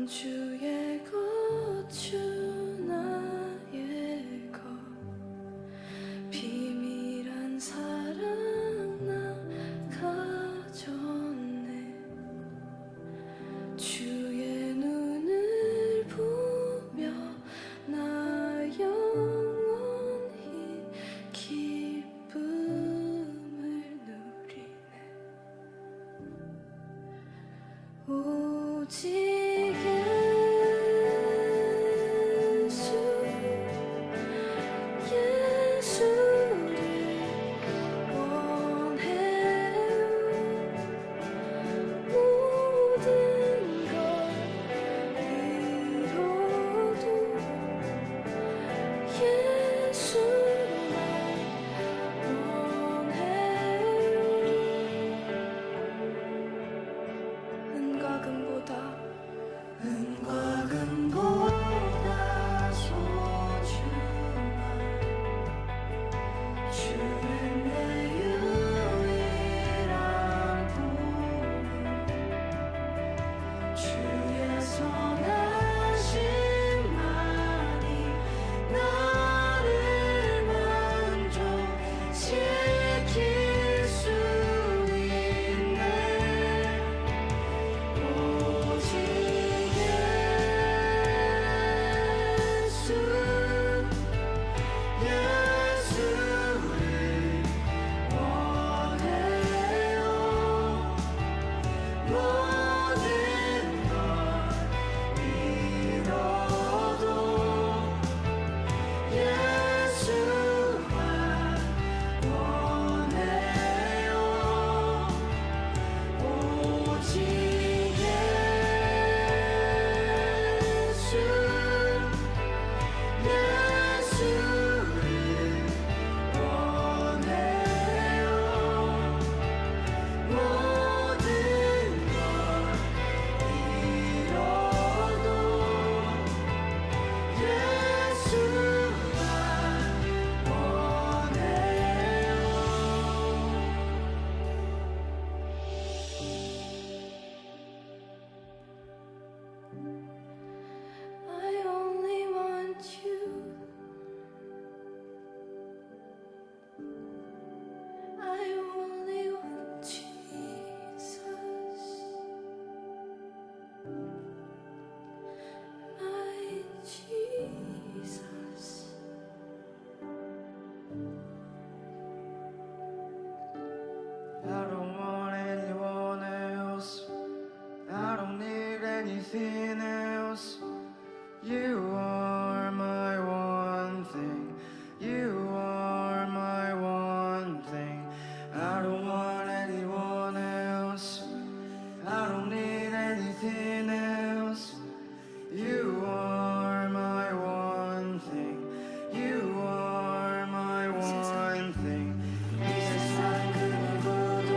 주의 거주 나의 것 비밀한 사랑 나 가졌네. 주의 눈을 보며 나 영원히 기쁨을 누리네. 오직 은과 금보다 소중한 주는 내 유일한 보물. 주의 선하심만이 나를 만족시킬 수 있네. 오직 I don't want anyone else. I don't need anything else. You are my one thing. You are my one thing. I don't want anyone else. I don't need anything else. You are my one thing. You are my one thing. 이 세상 그 누구도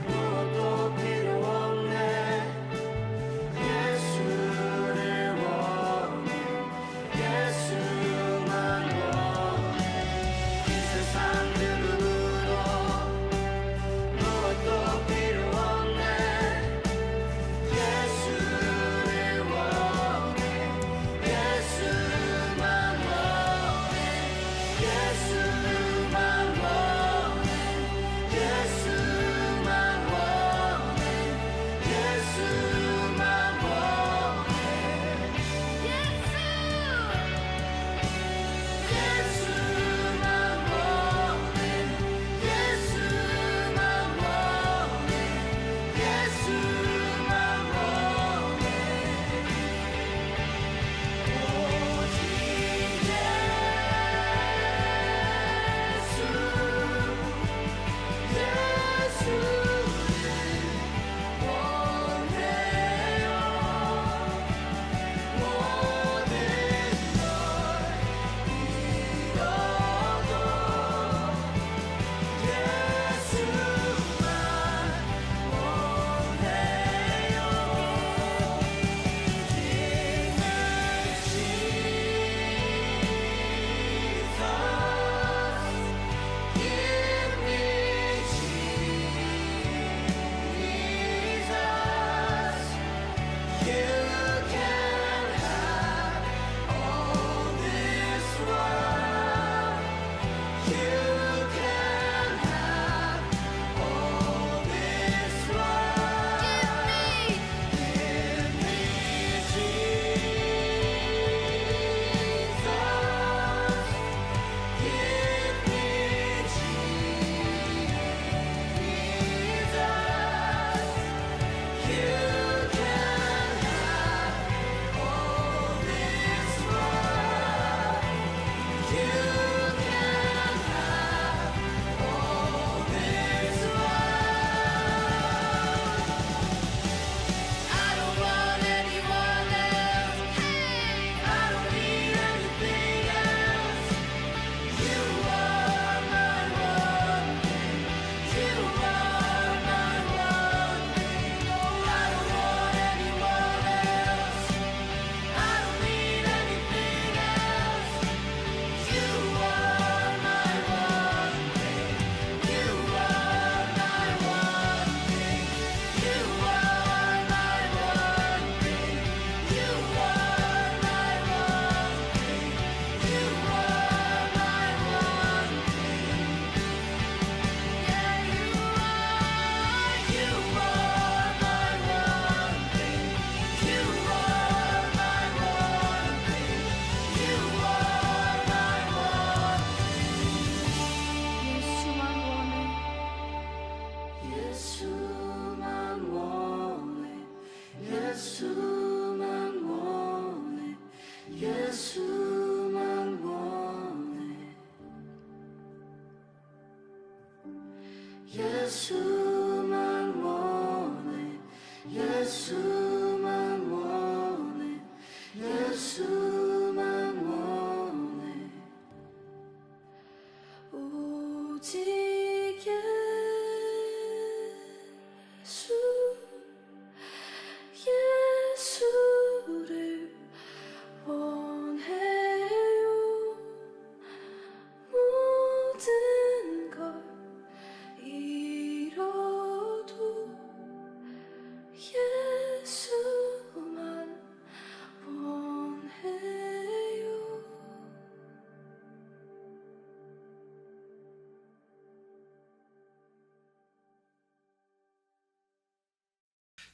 무엇도 필요 없네. 예수를 원해. 예수만 원해.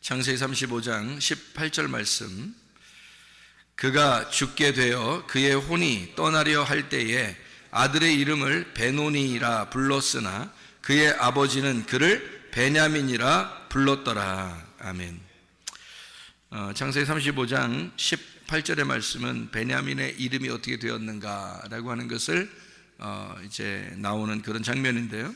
창세기 35장 18절 말씀. 그가 죽게 되어 그의 혼이 떠나려 할 때에 아들의 이름을 베노니라 불렀으나 그의 아버지는 그를 베냐민이라 불렀더라. 아멘. 창세기 35장 18절의 말씀은 베냐민의 이름이 어떻게 되었는가라고 하는 것을 이제 나오는 그런 장면인데요.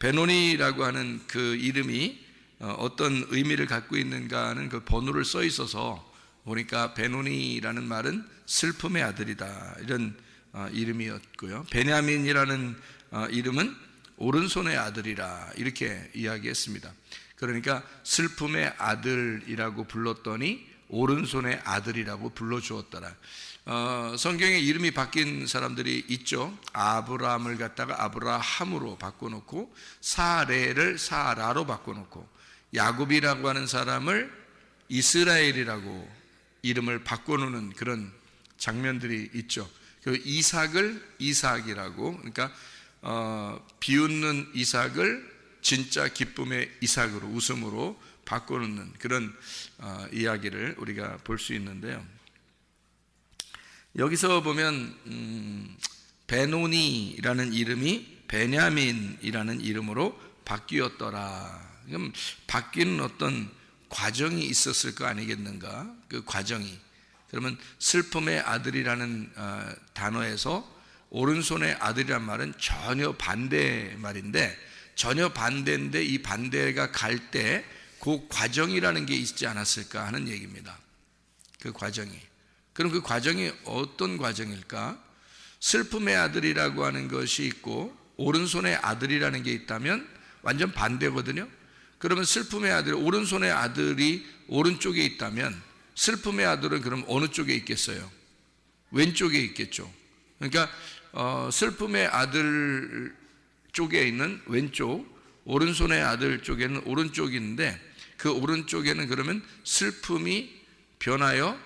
베노니라고 하는 그 이름이 어떤 의미를 갖고 있는가는 그 번호를 써 있어서 보니까 베노니라는 말은 슬픔의 아들이다, 이런 이름이었고요. 베냐민이라는 이름은 오른손의 아들이라, 이렇게 이야기했습니다. 그러니까 슬픔의 아들이라고 불렀더니 오른손의 아들이라고 불러주었더라. 성경에 이름이 바뀐 사람들이 있죠. 아브라함을 갖다가 아브라함으로 바꿔놓고, 사레를 사라로 바꿔놓고, 야곱이라고 하는 사람을 이스라엘이라고 이름을 바꿔놓는 그런 장면들이 있죠. 그 이삭을 이삭이라고, 그러니까 비웃는 이삭을 진짜 기쁨의 이삭으로, 웃음으로 바꿔놓는 그런 이야기를 우리가 볼 수 있는데요. 여기서 보면 베노니라는 이름이 베냐민이라는 이름으로 바뀌었더라. 그럼 바뀌는 어떤 과정이 있었을 거 아니겠는가? 그 과정이, 그러면 슬픔의 아들이라는 단어에서 오른손의 아들이란 말은 전혀 반대 말인데, 전혀 반대인데 이 반대가 갈 때 그 과정이라는 게 있지 않았을까 하는 얘기입니다. 그 과정이. 그럼 그 과정이 어떤 과정일까? 슬픔의 아들이라고 하는 것이 있고 오른손의 아들이라는 게 있다면 완전 반대거든요. 그러면 슬픔의 아들, 오른손의 아들이 오른쪽에 있다면 슬픔의 아들은 그럼 어느 쪽에 있겠어요? 왼쪽에 있겠죠. 그러니까 슬픔의 아들 쪽에 있는 왼쪽, 오른손의 아들 쪽에는 오른쪽인데, 그 오른쪽에는 그러면 슬픔이 변하여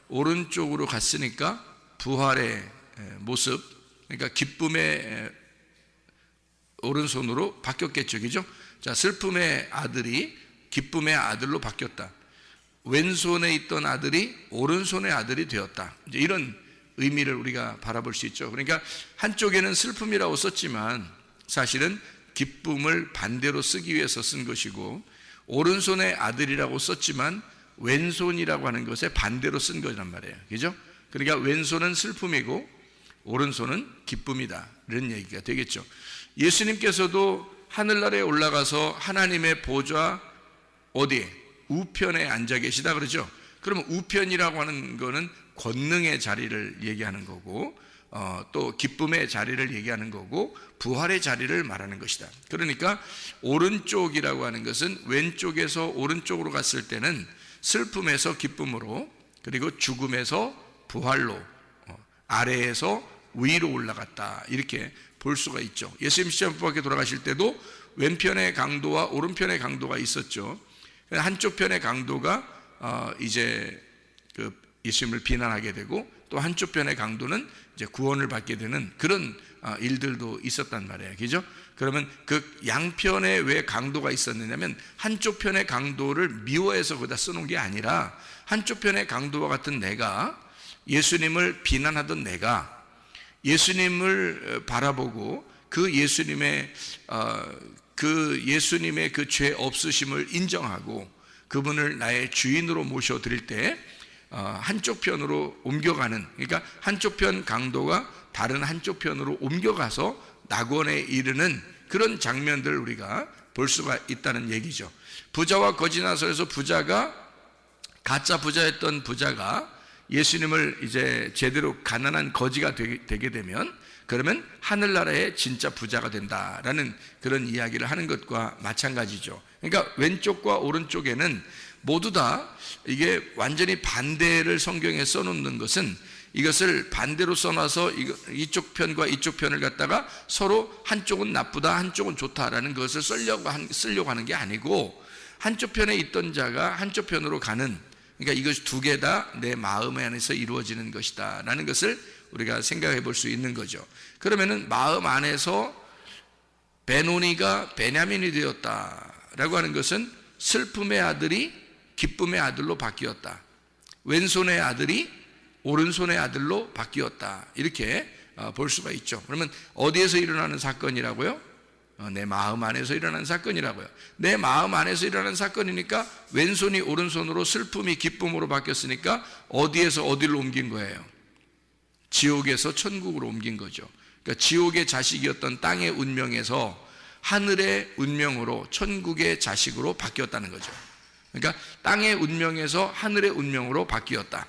오른쪽으로 갔으니까 부활의 모습, 그러니까 기쁨의 오른손으로 바뀌었겠죠. 그죠? 자, 슬픔의 아들이 기쁨의 아들로 바뀌었다. 왼손에 있던 아들이 오른손의 아들이 되었다. 이제 이런 의미를 우리가 바라볼 수 있죠. 그러니까 한쪽에는 슬픔이라고 썼지만 사실은 기쁨을 반대로 쓰기 위해서 쓴 것이고, 오른손의 아들이라고 썼지만 왼손이라고 하는 것에 반대로 쓴 거란 말이에요. 그죠? 그러니까 왼손은 슬픔이고 오른손은 기쁨이다, 이런 얘기가 되겠죠. 예수님께서도 하늘나라에 올라가서 하나님의 보좌 어디에? 우편에 앉아 계시다 그러죠. 그러면 우편이라고 하는 거는 권능의 자리를 얘기하는 거고, 또 기쁨의 자리를 얘기하는 거고, 부활의 자리를 말하는 것이다. 그러니까 오른쪽이라고 하는 것은 왼쪽에서 오른쪽으로 갔을 때는 슬픔에서 기쁨으로, 그리고 죽음에서 부활로, 아래에서 위로 올라갔다, 이렇게 볼 수가 있죠. 예수님 십자가 밖에 돌아가실 때도 왼편의 강도와 오른편의 강도가 있었죠. 한쪽 편의 강도가 이제 그 예수님을 비난하게 되고, 또 한쪽 편의 강도는 이제 구원을 받게 되는 그런 일들도 있었단 말이에요. 그죠? 그러면 그 양편에 왜 강도가 있었느냐면, 한쪽 편의 강도를 미워해서 거기다 써놓은 게 아니라, 한쪽 편의 강도와 같은 내가, 예수님을 비난하던 내가 예수님을 바라보고 그 예수님의 그 죄 없으심을 인정하고 그분을 나의 주인으로 모셔드릴 때 한쪽 편으로 옮겨가는, 그러니까 한쪽 편 강도가 다른 한쪽 편으로 옮겨가서 낙원에 이르는 그런 장면들을 우리가 볼 수가 있다는 얘기죠. 부자와 거지나서에서 부자가, 가짜 부자였던 부자가 예수님을 이제 제대로 가난한 거지가 되게 되면, 그러면 하늘나라의 진짜 부자가 된다라는 그런 이야기를 하는 것과 마찬가지죠. 그러니까 왼쪽과 오른쪽에는 모두 다 이게 완전히 반대를 성경에 써놓는 것은, 이것을 반대로 써놔서 이쪽 편과 이쪽 편을 갖다가 서로 한쪽은 나쁘다, 한쪽은 좋다라는 것을 쓰려고 하는 게 아니고, 한쪽 편에 있던 자가 한쪽 편으로 가는, 그러니까 이것이 두 개 다 내 마음 안에서 이루어지는 것이다 라는 것을 우리가 생각해 볼 수 있는 거죠. 그러면은 마음 안에서 베노니가 베냐민이 되었다라고 하는 것은 슬픔의 아들이 기쁨의 아들로 바뀌었다. 왼손의 아들이 오른손의 아들로 바뀌었다. 이렇게 볼 수가 있죠. 그러면 어디에서 일어나는 사건이라고요? 내 마음 안에서 일어나는 사건이라고요. 내 마음 안에서 일어나는 사건이니까 왼손이 오른손으로 슬픔이 기쁨으로 바뀌었으니까 어디에서 어디로 옮긴 거예요? 지옥에서 천국으로 옮긴 거죠. 그러니까 지옥의 자식이었던 땅의 운명에서 하늘의 운명으로 천국의 자식으로 바뀌었다는 거죠. 그러니까 땅의 운명에서 하늘의 운명으로 바뀌었다.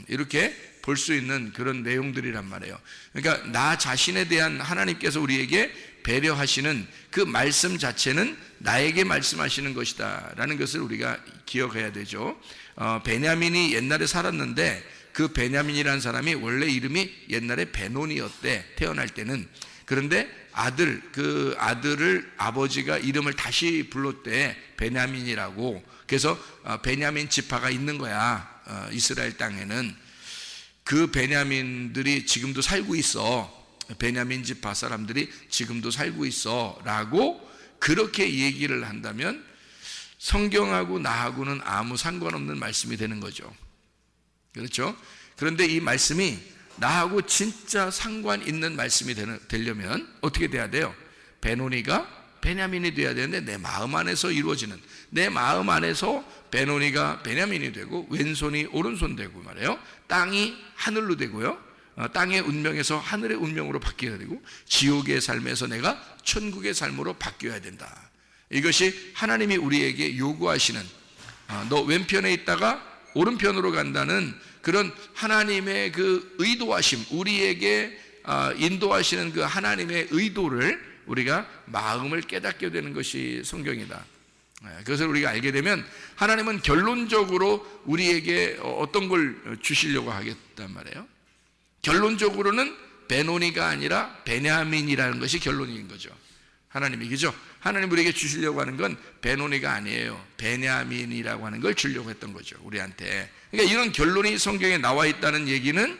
이렇게 볼 수 있는 그런 내용들이란 말이에요. 그러니까 나 자신에 대한 하나님께서 우리에게 배려하시는 그 말씀 자체는 나에게 말씀하시는 것이다 라는 것을 우리가 기억해야 되죠. 베냐민이 옛날에 살았는데 그 베냐민이라는 사람이 원래 이름이 옛날에 베논이었대, 태어날 때는. 그런데 그 아들을 아버지가 이름을 다시 불렀대, 베냐민이라고. 그래서 베냐민 지파가 있는 거야, 이스라엘 땅에는. 그 베냐민들이 지금도 살고 있어, 베냐민 지파 사람들이 지금도 살고 있어 라고 그렇게 얘기를 한다면 성경하고 나하고는 아무 상관없는 말씀이 되는 거죠. 그렇죠? 그런데 이 말씀이 나하고 진짜 상관 있는 말씀이 되려면 어떻게 돼야 돼요? 베노니가 베냐민이 돼야 되는데 내 마음 안에서 이루어지는, 내 마음 안에서 베노니가 베냐민이 되고 왼손이 오른손 되고 말이에요. 땅이 하늘로 되고요, 땅의 운명에서 하늘의 운명으로 바뀌어야 되고 지옥의 삶에서 내가 천국의 삶으로 바뀌어야 된다. 이것이 하나님이 우리에게 요구하시는, 너 왼편에 있다가 오른편으로 간다는 그런 하나님의 그 의도하심, 우리에게 인도하시는 그 하나님의 의도를 우리가 마음을 깨닫게 되는 것이 성경이다. 그것을 우리가 알게 되면 하나님은 결론적으로 우리에게 어떤 걸 주시려고 하겠단 말이에요. 결론적으로는 베노니가 아니라 베냐민이라는 것이 결론인 거죠. 하나님이, 그죠? 하나님 우리에게 주시려고 하는 건 베노니가 아니에요. 베냐민이라고 하는 걸 주려고 했던 거죠, 우리한테. 그러니까 이런 결론이 성경에 나와 있다는 얘기는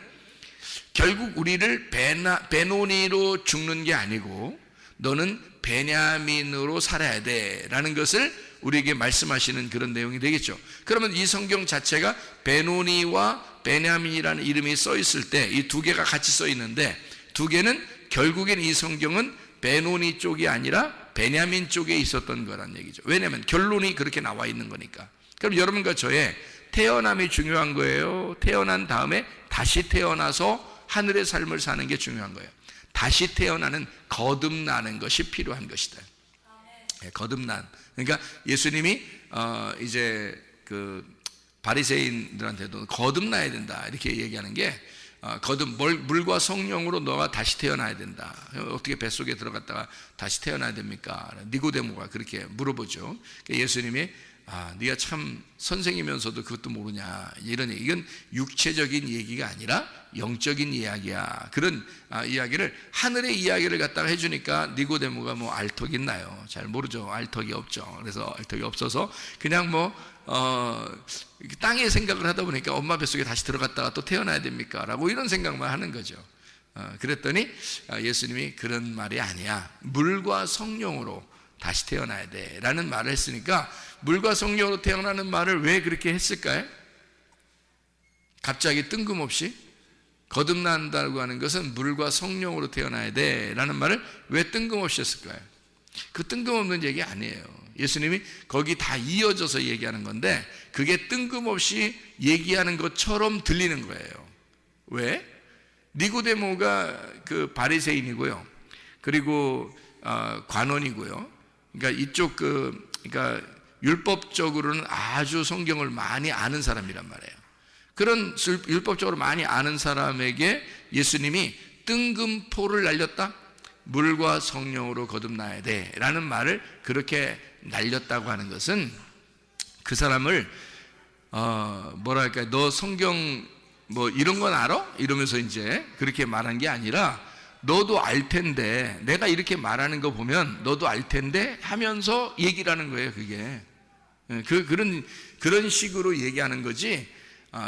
결국 우리를 베노니로 죽는 게 아니고 너는 베냐민으로 살아야 돼 라는 것을 우리에게 말씀하시는 그런 내용이 되겠죠. 그러면 이 성경 자체가 베노니와 베냐민이라는 이름이 써 있을 때 이 두 개가 같이 써 있는데, 두 개는 결국엔 이 성경은 베노니 쪽이 아니라 베냐민 쪽에 있었던 거란 얘기죠. 왜냐하면 결론이 그렇게 나와 있는 거니까. 그럼 여러분과 저의 태어남이 중요한 거예요? 태어난 다음에 다시 태어나서 하늘의 삶을 사는 게 중요한 거예요? 다시 태어나는, 거듭나는 것이 필요한 것이다. 거듭난. 그러니까 예수님이 이제 그 바리새인들한테도 거듭나야 된다 이렇게 얘기하는 게, 물과 성령으로 너가 다시 태어나야 된다. 어떻게 뱃속에 들어갔다가 다시 태어나야 됩니까? 니고데모가 그렇게 물어보죠. 예수님이 네가 참 선생이면서도 그것도 모르냐, 이런 얘기. 이건 육체적인 얘기가 아니라 영적인 이야기야. 그런 이야기를, 하늘의 이야기를 갖다가 해주니까 니고데모가 뭐 알턱이 있나요? 잘 모르죠. 알턱이 없죠. 그래서 알턱이 없어서 그냥 땅의 생각을 하다 보니까 엄마 뱃속에 다시 들어갔다가 또 태어나야 됩니까? 라고 이런 생각만 하는 거죠. 그랬더니 예수님이 그런 말이 아니야, 물과 성령으로 다시 태어나야 돼 라는 말을 했으니까, 물과 성령으로 태어나는 말을 왜 그렇게 했을까요? 갑자기 뜬금없이 거듭난다고 하는 것은 물과 성령으로 태어나야 돼 라는 말을 왜 뜬금없이 했을까요? 그 뜬금없는 얘기 아니에요. 예수님이 거기 다 이어져서 얘기하는 건데 그게 뜬금없이 얘기하는 것처럼 들리는 거예요. 왜? 니고데모가 그 바리새인이고요, 그리고 관원이고요. 그러니까 이쪽 그러니까 율법적으로는 아주 성경을 많이 아는 사람이란 말이에요. 그런 율법적으로 많이 아는 사람에게 예수님이 뜬금포를 날렸다? 물과 성령으로 거듭나야 돼 라는 말을 그렇게 날렸다고 하는 것은 그 사람을 뭐랄까, 너 성경 뭐 이런 건 알아? 이러면서 이제 그렇게 말한 게 아니라, 너도 알 텐데, 내가 이렇게 말하는 거 보면 너도 알 텐데 하면서 얘기를 하는 거예요. 그게 그런 식으로 얘기하는 거지,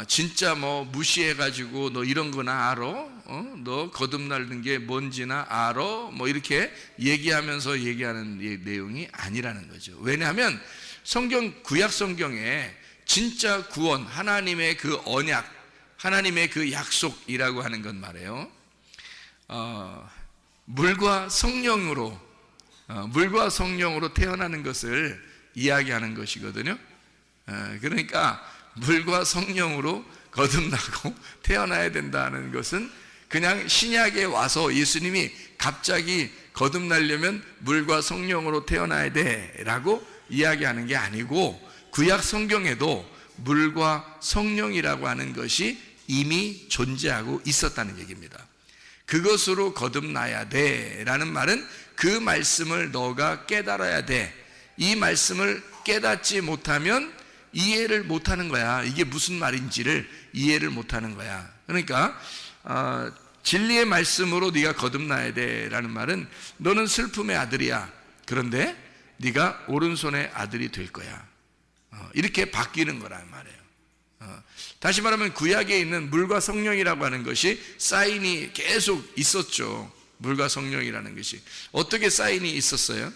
진짜 뭐 무시해가지고 너 이런 거나 알아? 너 거듭나는 게 뭔지나 알아? 뭐 이렇게 얘기하면서 얘기하는 내용이 아니라는 거죠. 왜냐하면 구약 성경에 진짜 구원, 하나님의 그 언약, 하나님의 그 약속이라고 하는 건 말이에요. 물과 성령으로 태어나는 것을 이야기하는 것이거든요. 그러니까 물과 성령으로 거듭나고 태어나야 된다는 것은 그냥 신약에 와서 예수님이 갑자기 거듭나려면 물과 성령으로 태어나야 돼라고 이야기하는 게 아니고, 구약 성경에도 물과 성령이라고 하는 것이 이미 존재하고 있었다는 얘기입니다. 그것으로 거듭나야 돼라는 말은 그 말씀을 너가 깨달아야 돼. 이 말씀을 깨닫지 못하면 이해를 못하는 거야. 이게 무슨 말인지를 이해를 못하는 거야. 그러니까 진리의 말씀으로 네가 거듭나야 돼라는 말은 너는 슬픔의 아들이야. 그런데 네가 오른손의 아들이 될 거야. 이렇게 바뀌는 거란 말이에요. 다시 말하면 구약에 있는 물과 성령이라고 하는 것이 사인이 계속 있었죠. 물과 성령이라는 것이 어떻게 사인이 있었어요?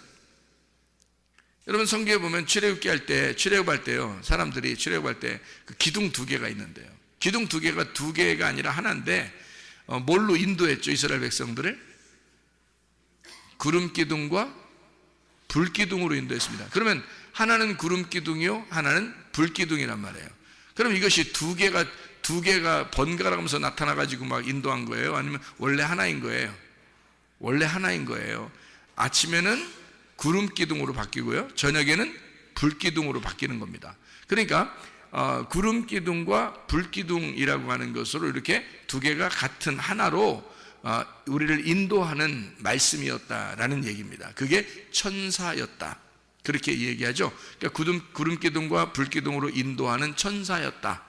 여러분 성경에 보면 출애굽할 때요, 사람들이 출애굽할 때 그 기둥 2개가 있는데요. 기둥 2개가 2개가 아니라 하나인데 뭘로 인도했죠? 이스라엘 백성들을 구름 기둥과 불 기둥으로 인도했습니다. 그러면 하나는 구름 기둥이요, 하나는 불 기둥이란 말이에요. 그럼 이것이 2개가 번갈아 가면서 나타나 가지고 막 인도한 거예요? 아니면 원래 하나인 거예요? 원래 하나인 거예요. 아침에는 구름 기둥으로 바뀌고요, 저녁에는 불 기둥으로 바뀌는 겁니다. 그러니까 구름 기둥과 불 기둥이라고 하는 것으로 이렇게 2개가 같은 하나로 우리를 인도하는 말씀이었다라는 얘기입니다. 그게 천사였다, 그렇게 얘기하죠. 그러니까 구름 기둥과 불 기둥으로 인도하는 천사였다.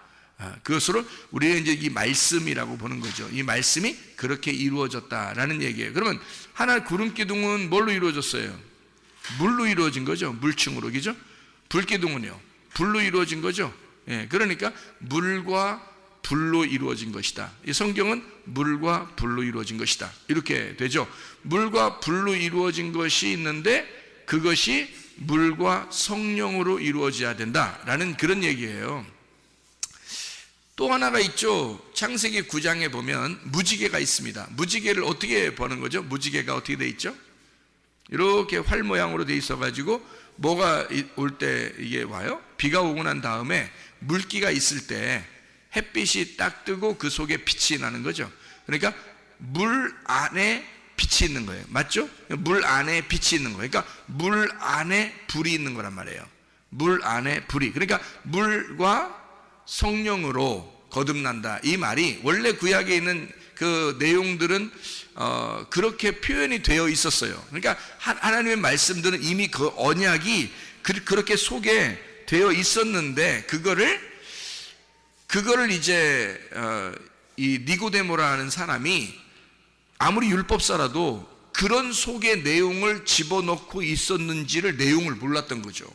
그것으로 우리가 이제 이 말씀이라고 보는 거죠. 이 말씀이 그렇게 이루어졌다라는 얘기예요. 그러면 하나 구름 기둥은 뭘로 이루어졌어요? 물로 이루어진 거죠. 물층으로, 그죠? 불 기둥은요, 불로 이루어진 거죠. 예, 그러니까 물과 불로 이루어진 것이다. 이 성경은 물과 불로 이루어진 것이다, 이렇게 되죠. 물과 불로 이루어진 것이 있는데 그것이 물과 성령으로 이루어져야 된다라는 그런 얘기예요. 또 하나가 있죠. 창세기 9장에 보면 무지개가 있습니다. 무지개를 어떻게 보는 거죠? 무지개가 어떻게 돼 있죠? 이렇게 활 모양으로 돼 있어 가지고 뭐가 올 때 이게 와요? 비가 오고 난 다음에 물기가 있을 때 햇빛이 딱 뜨고 그 속에 빛이 나는 거죠. 그러니까 물 안에 빛이 있는 거예요. 맞죠? 물 안에 빛이 있는 거예요. 그러니까 물 안에 불이 있는 거란 말이에요. 물 안에 불이. 그러니까 물과 성령으로 거듭난다, 이 말이 원래 구약에 있는 그 내용들은 그렇게 표현이 되어 있었어요. 그러니까 하나님의 말씀들은 이미 그 언약이 그렇게 속에 되어 있었는데 그거를 이제 이 니고데모라는 사람이 아무리 율법사라도 그런 속의 내용을 집어넣고 있었는지를 내용을 몰랐던 거죠.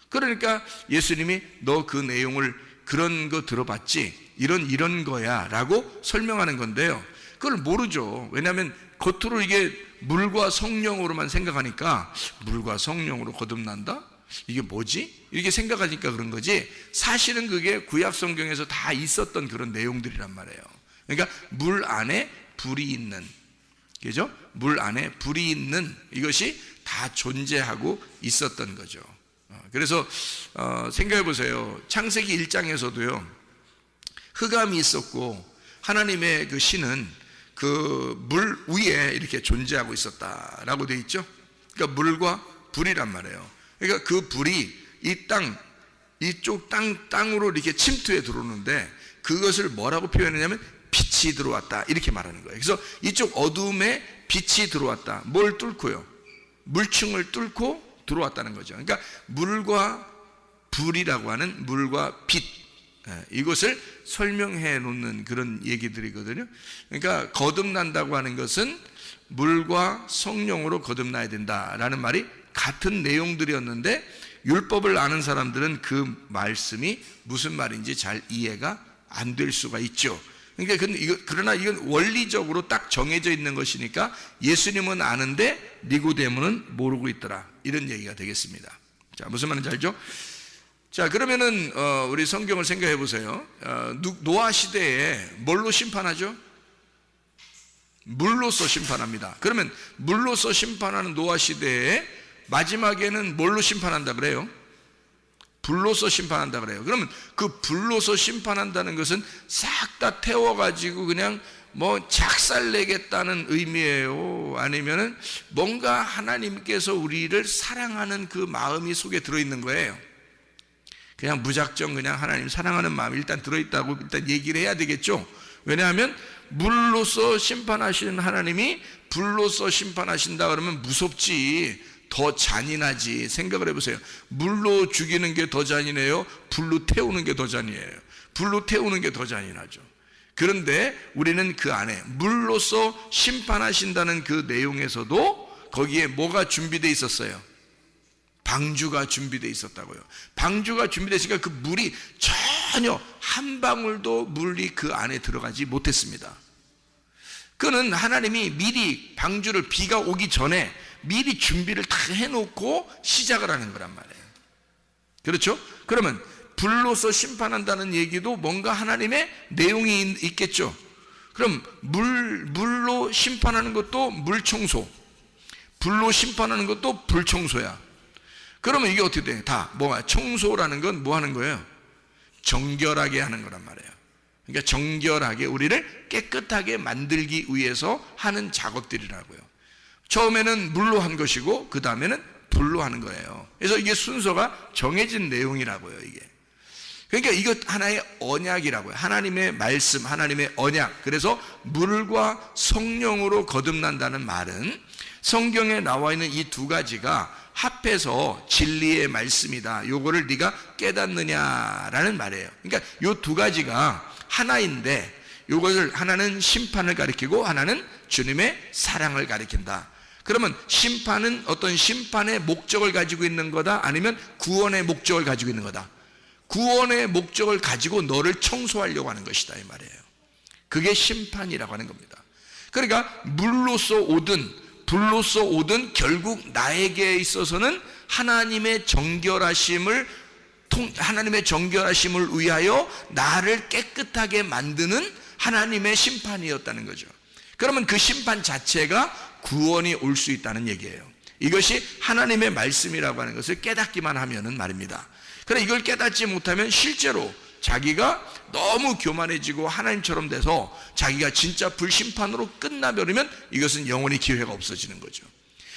그러니까 예수님이 너 그 내용을 그런 거 들어봤지? 이런 거야 라고 설명하는 건데요, 그걸 모르죠. 왜냐하면 겉으로 이게 물과 성령으로만 생각하니까 물과 성령으로 거듭난다? 이게 뭐지? 이렇게 생각하니까 그런 거지, 사실은 그게 구약 성경에서 다 있었던 그런 내용들이란 말이에요. 그러니까 물 안에 불이 있는, 그죠? 물 안에 불이 있는 이것이 다 존재하고 있었던 거죠. 그래서 생각해 보세요. 창세기 1장에서도요 흑암이 있었고 하나님의 그 신은 그 물 위에 이렇게 존재하고 있었다라고 돼 있죠. 그러니까 물과 불이란 말이에요. 그러니까 그 불이 이쪽 땅으로 이렇게 침투해 들어오는데 그것을 뭐라고 표현했냐면 빛이 들어왔다, 이렇게 말하는 거예요. 그래서 이쪽 어둠에 빛이 들어왔다. 뭘 뚫고요? 물층을 뚫고 들어왔다는 거죠. 그러니까 물과 불이라고 하는 물과 빛, 이것을 설명해 놓는 그런 얘기들이거든요. 그러니까 거듭난다고 하는 것은 물과 성령으로 거듭나야 된다라는 말이 같은 내용들이었는데 율법을 아는 사람들은 그 말씀이 무슨 말인지 잘 이해가 안 될 수가 있죠. 그러니까 그러나 이건 원리적으로 딱 정해져 있는 것이니까 예수님은 아는데 니고데모는 모르고 있더라, 이런 얘기가 되겠습니다. 자, 무슨 말인지 알죠? 자, 그러면은 우리 성경을 생각해 보세요. 노아 시대에 뭘로 심판하죠? 물로서 심판합니다. 그러면 물로서 심판하는 노아 시대에 마지막에는 뭘로 심판한다 그래요? 불로서 심판한다 그래요. 그러면 그 불로서 심판한다는 것은 싹 다 태워가지고 그냥 뭐 작살내겠다는 의미예요? 아니면은 뭔가 하나님께서 우리를 사랑하는 그 마음이 속에 들어있는 거예요? 그냥 무작정 그냥 하나님 사랑하는 마음이 일단 들어있다고 일단 얘기를 해야 되겠죠? 왜냐하면 물로서 심판하시는 하나님이 불로서 심판하신다 그러면 무섭지, 더 잔인하지. 생각을 해보세요. 물로 죽이는 게 더 잔인해요? 불로 태우는 게 더 잔인해요? 불로 태우는 게 더 잔인하죠. 그런데 우리는 그 안에 물로서 심판하신다는 그 내용에서도 거기에 뭐가 준비되어 있었어요? 방주가 준비되어 있었다고요. 방주가 준비되어 있으니까 그 물이 전혀 한 방울도 물이 그 안에 들어가지 못했습니다. 그는 하나님이 미리 방주를 비가 오기 전에 미리 준비를 다 해놓고 시작을 하는 거란 말이에요. 그렇죠? 그러면 불로서 심판한다는 얘기도 뭔가 하나님의 내용이 있겠죠. 그럼 물로 심판하는 것도 물청소, 불로 심판하는 것도 불청소야. 그러면 이게 어떻게 돼? 다 뭐가 청소라는 건 뭐 하는 거예요? 정결하게 하는 거란 말이에요. 그러니까 정결하게 우리를 깨끗하게 만들기 위해서 하는 작업들이라고요. 처음에는 물로 한 것이고 그 다음에는 불로 하는 거예요. 그래서 이게 순서가 정해진 내용이라고요. 이게 그러니까 이것 하나의 언약이라고요. 하나님의 말씀, 하나님의 언약. 그래서 물과 성령으로 거듭난다는 말은 성경에 나와 있는 이 두 가지가 합해서 진리의 말씀이다. 요거를 네가 깨닫느냐라는 말이에요. 그러니까 요 두 가지가 하나인데 요것을 하나는 심판을 가리키고 하나는 주님의 사랑을 가리킨다. 그러면 심판은 어떤 심판의 목적을 가지고 있는 거다? 아니면 구원의 목적을 가지고 있는 거다? 구원의 목적을 가지고 너를 청소하려고 하는 것이다 이 말이에요. 그게 심판이라고 하는 겁니다. 그러니까 물로서 오든 불로서 오든 결국 나에게 있어서는 하나님의 정결하심을 위하여 나를 깨끗하게 만드는 하나님의 심판이었다는 거죠. 그러면 그 심판 자체가 구원이 올 수 있다는 얘기예요. 이것이 하나님의 말씀이라고 하는 것을 깨닫기만 하면은 말입니다. 그러나 이걸 깨닫지 못하면 실제로 자기가 너무 교만해지고 하나님처럼 돼서 자기가 진짜 불심판으로 끝나버리면 이것은 영원히 기회가 없어지는 거죠.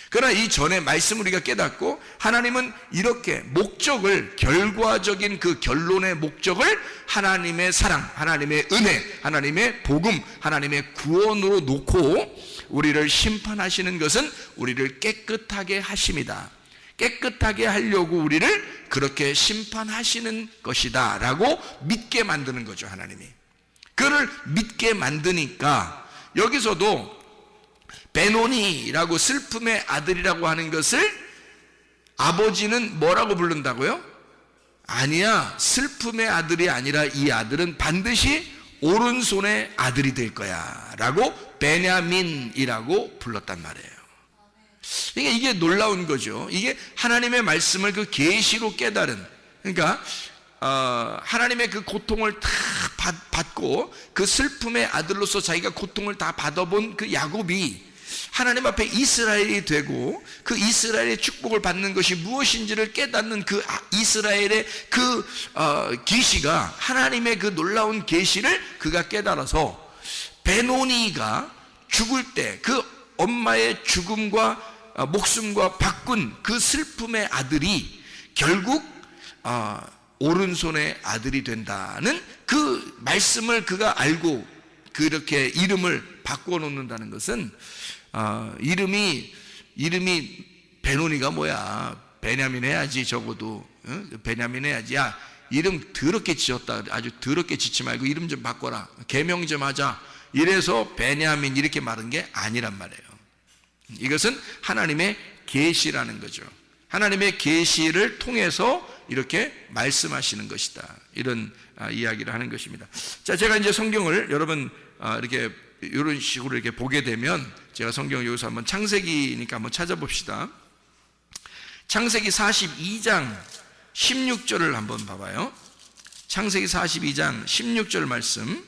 그러나 이 전에 말씀을 우리가 깨닫고 하나님은 이렇게 목적을, 결과적인 그 결론의 목적을 하나님의 사랑, 하나님의 은혜, 하나님의 복음, 하나님의 구원으로 놓고 우리를 심판하시는 것은 우리를 깨끗하게 하심이다. 깨끗하게 하려고 우리를 그렇게 심판하시는 것이다 라고 믿게 만드는 거죠. 하나님이 그를 믿게 만드니까 여기서도 베노니라고 슬픔의 아들이라고 하는 것을 아버지는 뭐라고 부른다고요? 아니야, 슬픔의 아들이 아니라 이 아들은 반드시 오른손의 아들이 될 거야 라고 베냐민이라고 불렀단 말이에요. 그러니까 이게 놀라운 거죠. 이게 하나님의 말씀을 그 계시로 깨달은, 그러니까 하나님의 그 고통을 다 받고 그 슬픔의 아들로서 자기가 고통을 다 받아본 그 야곱이 하나님 앞에 이스라엘이 되고 그 이스라엘의 축복을 받는 것이 무엇인지를 깨닫는 그 이스라엘의 그 계시가, 하나님의 그 놀라운 계시를 그가 깨달아서 베노니가 죽을 때 그 엄마의 죽음과 목숨과 바꾼 그 슬픔의 아들이 결국 오른손의 아들이 된다는 그 말씀을 그가 알고 그렇게 이름을 바꿔놓는다는 것은 이름이 베노니가 뭐야, 베냐민 해야지. 적어도 베냐민 해야지. 야, 이름 더럽게 지었다, 아주 더럽게 짓지 말고 이름 좀 바꿔라, 개명 좀 하자, 이래서 베냐민 이렇게 말한 게 아니란 말이에요. 이것은 하나님의 계시라는 거죠. 하나님의 계시를 통해서 이렇게 말씀하시는 것이다, 이런 이야기를 하는 것입니다. 자, 제가 이제 성경을 여러분 이렇게 이런 식으로 이렇게 보게 되면, 제가 성경을 여기서 한번 창세기니까 한번 찾아봅시다. 창세기 42장 16절을 한번 봐봐요. 창세기 42장 16절 말씀.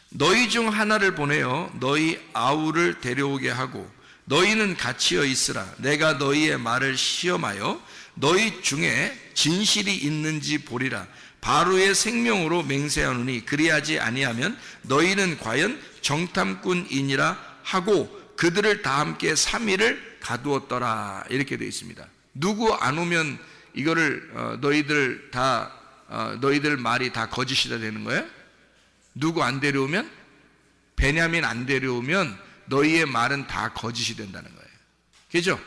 너희 중 하나를 보내어 너희 아우를 데려오게 하고 너희는 갇히어 있으라. 내가 너희의 말을 시험하여 너희 중에 진실이 있는지 보리라. 바로의 생명으로 맹세하노니 그리하지 아니하면 너희는 과연 정탐꾼이니라 하고 그들을 다 함께 3일을 가두었더라. 이렇게 되어 있습니다. 누구 안 오면 이거를 너희들 말이 다 거짓이다 되는 거예요? 누구 안 데려오면? 베냐민 안 데려오면 너희의 말은 다 거짓이 된다는 거예요. 그죠?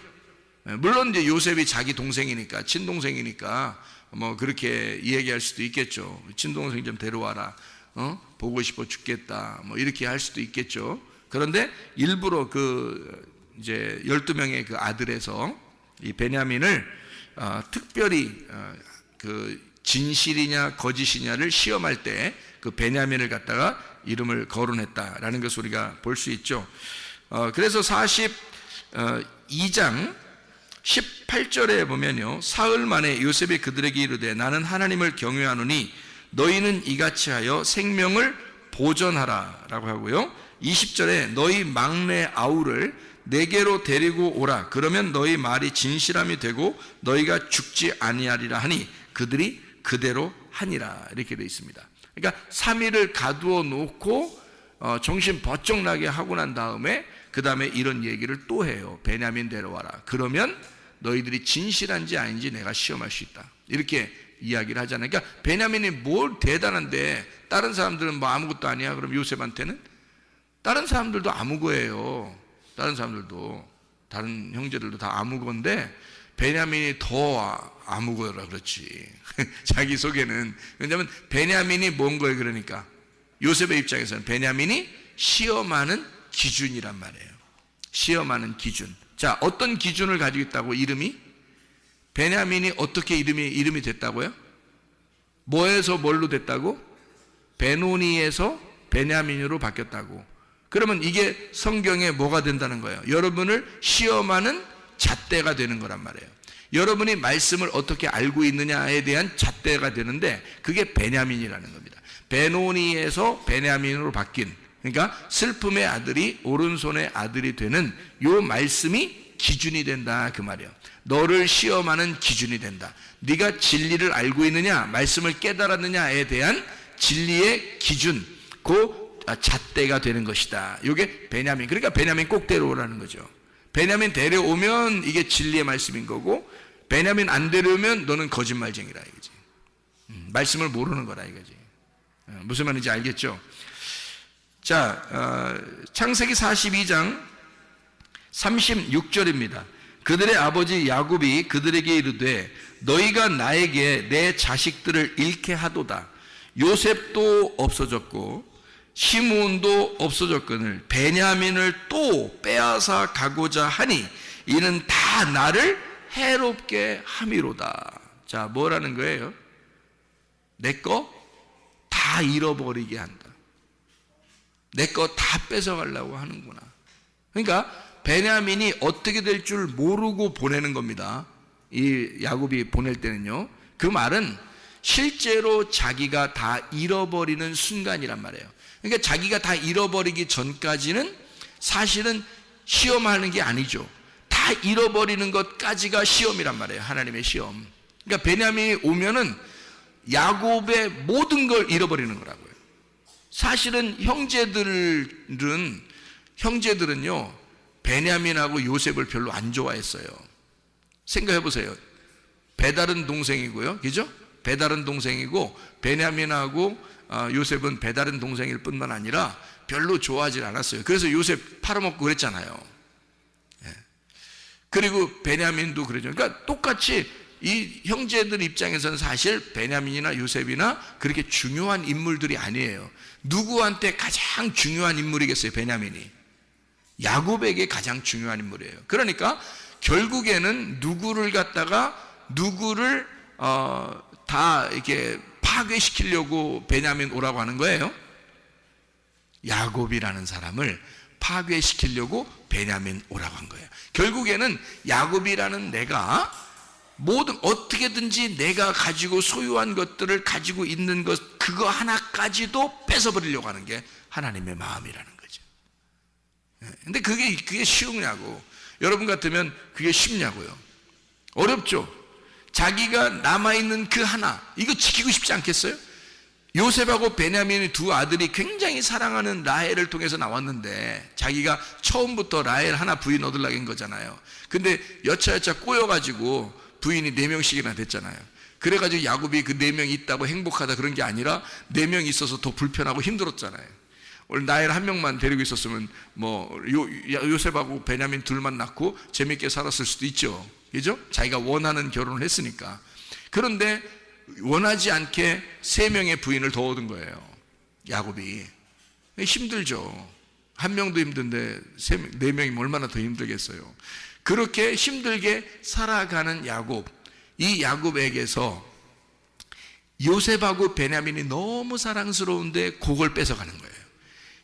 물론 이제 요셉이 자기 동생이니까, 친동생이니까 뭐 그렇게 얘기할 수도 있겠죠. 친동생 좀 데려와라. 보고 싶어 죽겠다. 뭐 이렇게 할 수도 있겠죠. 그런데 일부러 이제 12명의 그 아들에서 이 베냐민을 특별히 진실이냐 거짓이냐를 시험할 때 그 베냐민을 갖다가 이름을 거론했다라는 것을 우리가 볼 수 있죠. 그래서 42장 18절에 보면요, 사흘 만에 요셉이 그들에게 이르되 나는 하나님을 경외하노니 너희는 이같이 하여 생명을 보전하라 라고 하고요, 20절에 너희 막내 아우를 내게로 데리고 오라. 그러면 너희 말이 진실함이 되고 너희가 죽지 아니하리라 하니 그들이 그대로 하니라. 이렇게 되어 있습니다. 그러니까 3일을 가두어 놓고 정신 버쩍 나게 하고 난 다음에 그 다음에 이런 얘기를 또 해요. 베냐민 데려와라. 그러면 너희들이 진실한지 아닌지 내가 시험할 수 있다. 이렇게 이야기를 하잖아요. 그러니까 베냐민이 뭘 대단한데 다른 사람들은 뭐 아무것도 아니야. 그럼 요셉한테는 다른 사람들도 아무거예요. 다른 사람들도, 다른 형제들도 다 아무건데 베냐민이 더 아무거라 그렇지. 자기 속에는. 왜냐하면 베냐민이 뭔 거예요? 그러니까 요셉의 입장에서는 베냐민이 시험하는 기준이란 말이에요. 시험하는 기준. 자, 어떤 기준을 가지고 있다고? 이름이? 베냐민이 어떻게 이름이 됐다고요? 뭐에서 뭘로 됐다고? 베노니에서 베냐민으로 바뀌었다고. 그러면 이게 성경에 뭐가 된다는 거예요? 여러분을 시험하는 잣대가 되는 거란 말이에요. 여러분이 말씀을 어떻게 알고 있느냐에 대한 잣대가 되는데 그게 베냐민이라는 겁니다. 베노니에서 베냐민으로 바뀐, 그러니까 슬픔의 아들이 오른손의 아들이 되는 요 말씀이 기준이 된다 그 말이에요. 너를 시험하는 기준이 된다. 네가 진리를 알고 있느냐, 말씀을 깨달았느냐에 대한 진리의 기준, 그 잣대가 되는 것이다. 이게 베냐민. 그러니까 베냐민 꼭 데려오라는 거죠. 베냐민 데려오면 이게 진리의 말씀인 거고, 베냐민 안 데려오면 너는 거짓말쟁이라 이거지. 말씀을 모르는 거라 이거지. 무슨 말인지 알겠죠? 자, 창세기 42장 36절입니다. 그들의 아버지 야곱이 그들에게 이르되 너희가 나에게 내 자식들을 잃게 하도다. 요셉도 없어졌고 시므온도 없어졌거늘 베냐민을 또 빼앗아 가고자 하니 이는 다 나를 해롭게 함이로다. 자, 뭐라는 거예요? 내 거 다 잃어버리게 한다. 내 거 다 뺏어가려고 하는구나. 그러니까 베냐민이 어떻게 될 줄 모르고 보내는 겁니다. 이 야곱이 보낼 때는요, 그 말은 실제로 자기가 다 잃어버리는 순간이란 말이에요. 그러니까 자기가 다 잃어버리기 전까지는 사실은 시험하는 게 아니죠. 다 잃어버리는 것까지가 시험이란 말이에요. 하나님의 시험. 그러니까 베냐민이 오면은 야곱의 모든 걸 잃어버리는 거라고요. 사실은 형제들은요 베냐민하고 요셉을 별로 안 좋아했어요. 생각해 보세요. 배다른 동생이고요, 그죠? 배다른 동생이고 베냐민하고 요셉은 배다른 동생일 뿐만 아니라 별로 좋아하지 않았어요. 그래서 요셉 팔아먹고 그랬잖아요. 그리고 베냐민도 그러죠. 그러니까 똑같이 이 형제들 입장에서는 사실 베냐민이나 요셉이나 그렇게 중요한 인물들이 아니에요. 누구한테 가장 중요한 인물이겠어요? 베냐민이 야곱에게 가장 중요한 인물이에요. 그러니까 결국에는 누구를 다 이렇게 파괴시키려고 베냐민 오라고 하는 거예요. 야곱이라는 사람을 파괴시키려고 베냐민 오라고 한 거예요. 결국에는 야곱이라는 내가 모든 어떻게든지 내가 가지고 소유한 것들을 가지고 있는 것 그거 하나까지도 뺏어버리려고 하는 게 하나님의 마음이라는 거죠. 근데 그게 쉬우냐고. 여러분 같으면 그게 쉽냐고요. 어렵죠. 자기가 남아있는 그 하나 이거 지키고 싶지 않겠어요? 요셉하고 베냐민의 두 아들이 굉장히 사랑하는 라헬을 통해서 나왔는데 자기가 처음부터 라헬 하나 부인 얻으려고 한 거잖아요. 근데 여차여차 꼬여가지고 부인이 4명씩이나 됐잖아요. 그래가지고 야곱이 그 4명이 있다고 행복하다 그런 게 아니라 4명이 있어서 더 불편하고 힘들었잖아요. 오늘 라헬 한 명만 데리고 있었으면 뭐 요셉하고 베냐민 둘만 낳고 재밌게 살았을 수도 있죠. 그죠? 자기가 원하는 결혼을 했으니까. 그런데 원하지 않게 3명의 부인을 더 얻은 거예요. 야곱이. 힘들죠. 한 명도 힘든데 4명이면 얼마나 더 힘들겠어요. 그렇게 힘들게 살아가는 야곱. 이 야곱에게서 요셉하고 베냐민이 너무 사랑스러운데 그걸 뺏어가는 거예요.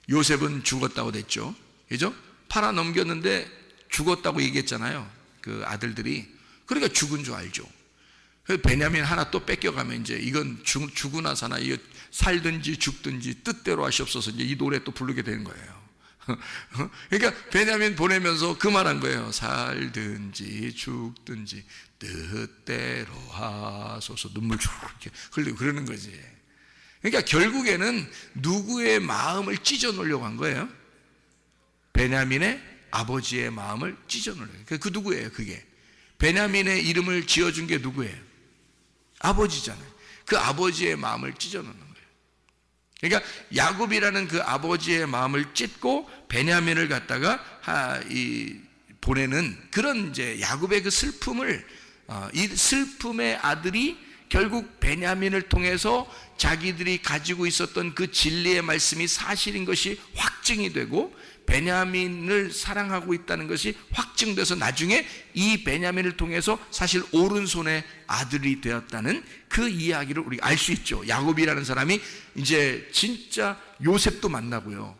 요셉은 죽었다고 됐죠. 그죠? 팔아 넘겼는데 죽었다고 얘기했잖아요. 그 아들들이. 그러니까 죽은 줄 알죠. 베냐민 하나 또 뺏겨가면 이제 이건 죽으나 사나 이거 살든지 죽든지 뜻대로 하시옵소서 이제 이 노래 또 부르게 되는 거예요. 그러니까 베냐민 보내면서 그 말한 거예요. 살든지 죽든지 뜻대로 하소서. 눈물 이렇게 흘리고 그러는 거지. 그러니까 결국에는 누구의 마음을 찢어 놓으려고 한 거예요? 베냐민의 아버지의 마음을 찢어 놓으려고. 그 누구예요? 그게 베냐민의 이름을 지어준 게 누구예요? 아버지잖아요. 그 아버지의 마음을 찢어 놓는 거예요. 그러니까 야곱이라는 그 아버지의 마음을 찢고 베냐민을 갖다가 보내는 그런 이제 야곱의 그 슬픔을 이 슬픔의 아들이 결국 베냐민을 통해서 자기들이 가지고 있었던 그 진리의 말씀이 사실인 것이 확증이 되고 베냐민을 사랑하고 있다는 것이 확증돼서 나중에 이 베냐민을 통해서 사실 오른손의 아들이 되었다는 그 이야기를 우리가 알 수 있죠. 야곱이라는 사람이 이제 진짜 요셉도 만나고요.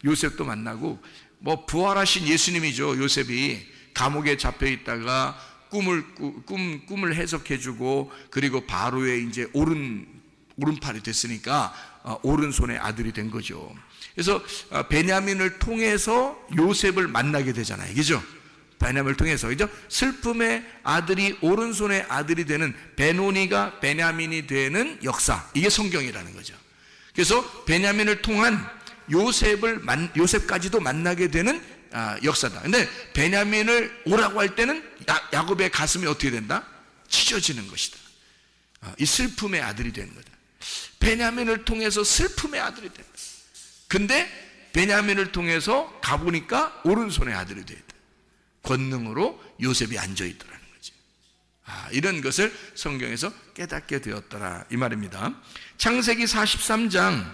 요셉도 만나고 뭐 부활하신 예수님이죠. 요셉이 감옥에 잡혀 있다가 꿈을 해석해주고 그리고 바로의 이제 오른팔이 됐으니까 오른손의 아들이 된 거죠. 그래서 베냐민을 통해서 요셉을 만나게 되잖아요. 그죠? 베냐민을 통해서. 그죠? 슬픔의 아들이 오른손의 아들이 되는 베노니가 베냐민이 되는 역사. 이게 성경이라는 거죠. 그래서 베냐민을 통한 요셉까지도 만나게 되는 역사다. 근데 베냐민을 오라고 할 때는 야곱의 가슴이 어떻게 된다? 찢어지는 것이다. 이 슬픔의 아들이 되는 거다. 베냐민을 통해서 슬픔의 아들이 된다. 근데 베냐민을 통해서 가보니까 오른손의 아들이 되었다. 권능으로 요셉이 앉아있더라는 거죠. 이런 것을 성경에서 깨닫게 되었더라 이 말입니다. 창세기 43장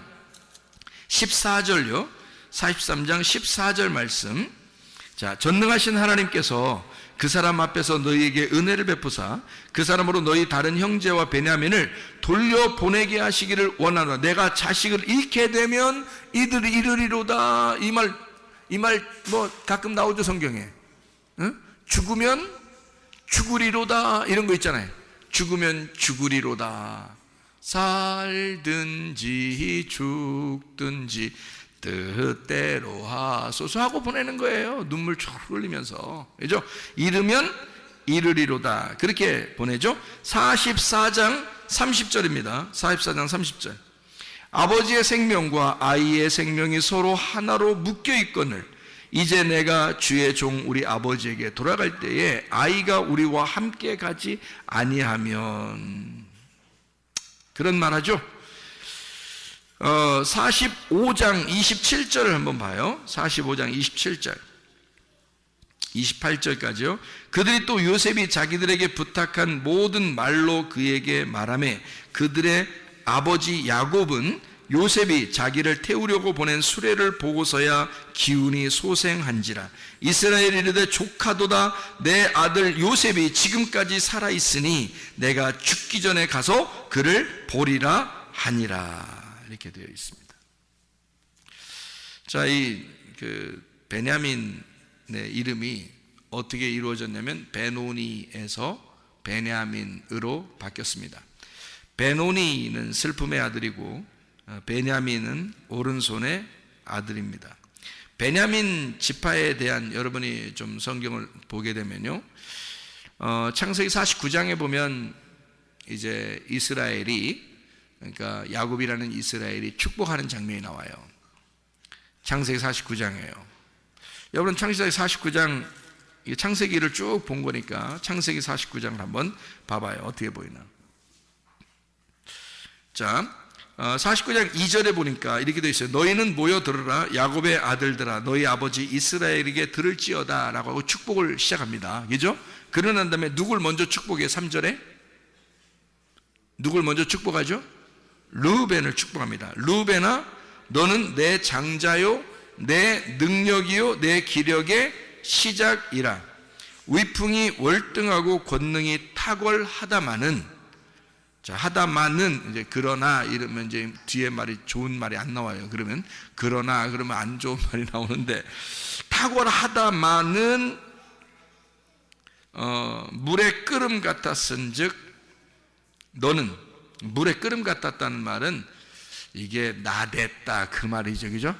14절요. 43장 14절 말씀. 자, 전능하신 하나님께서 그 사람 앞에서 너희에게 은혜를 베푸사 그 사람으로 너희 다른 형제와 베냐민을 돌려보내게 하시기를 원하노라. 내가 자식을 잃게 되면 이들이 이르리로다. 이 말 뭐 가끔 나오죠 성경에. 죽으면 죽으리로다 이런 거 있잖아요. 죽으면 죽으리로다. 살든지 죽든지 뜻대로 하소서 하고 보내는 거예요. 눈물 쫙 흘리면서. 그죠? 이르면 이르리로다. 그렇게 보내죠. 44장 30절입니다. 44장 30절. 아버지의 생명과 아이의 생명이 서로 하나로 묶여 있거늘 이제 내가 주의 종 우리 아버지에게 돌아갈 때에 아이가 우리와 함께 가지 아니하면. 그런 말하죠. 45장 27절을 한번 봐요. 45장 27절 28절까지요. 그들이 또 요셉이 자기들에게 부탁한 모든 말로 그에게 말하매 그들의 아버지 야곱은 요셉이 자기를 태우려고 보낸 수레를 보고서야 기운이 소생한지라. 이스라엘이 이르되 조카도다. 내 아들 요셉이 지금까지 살아있으니 내가 죽기 전에 가서 그를 보리라 하니라. 이렇게 되어 있습니다. 자, 베냐민의 이름이 어떻게 이루어졌냐면 베노니에서 베냐민으로 바뀌었습니다. 베노니는 슬픔의 아들이고 베냐민은 오른손의 아들입니다. 베냐민 지파에 대한 여러분이 좀 성경을 보게 되면요, 창세기 49장에 보면 이제 이스라엘이, 그러니까 야곱이라는 이스라엘이 축복하는 장면이 나와요. 창세기 49장이에요. 여러분 창세기 49장, 창세기를 쭉 본 거니까 창세기 49장을 한번 봐봐요. 어떻게 보이나. 자, 49장 2절에 보니까 이렇게 되어 있어요. 너희는 모여들어라 야곱의 아들들아, 너희 아버지 이스라엘에게 들을지어다 라고 하고 축복을 시작합니다. 그죠? 그러고 난 다음에 누굴 먼저 축복해요? 3절에 누굴 먼저 축복하죠? 르우벤을 축복합니다. 르우벤아, 너는 내 장자요 내 능력이요 내 기력의 시작이라. 위풍이 월등하고 권능이 탁월하다마는, 자, 하다마는 이제 그러나 이러면 이제 뒤에 말이 좋은 말이 안 나와요. 그러면 그러나 그러면 안 좋은 말이 나오는데, 탁월하다마는 물의 끓음 같았은즉, 너는 물의 끓음 같았다는 말은 이게 나댔다 그 말이죠, 그죠?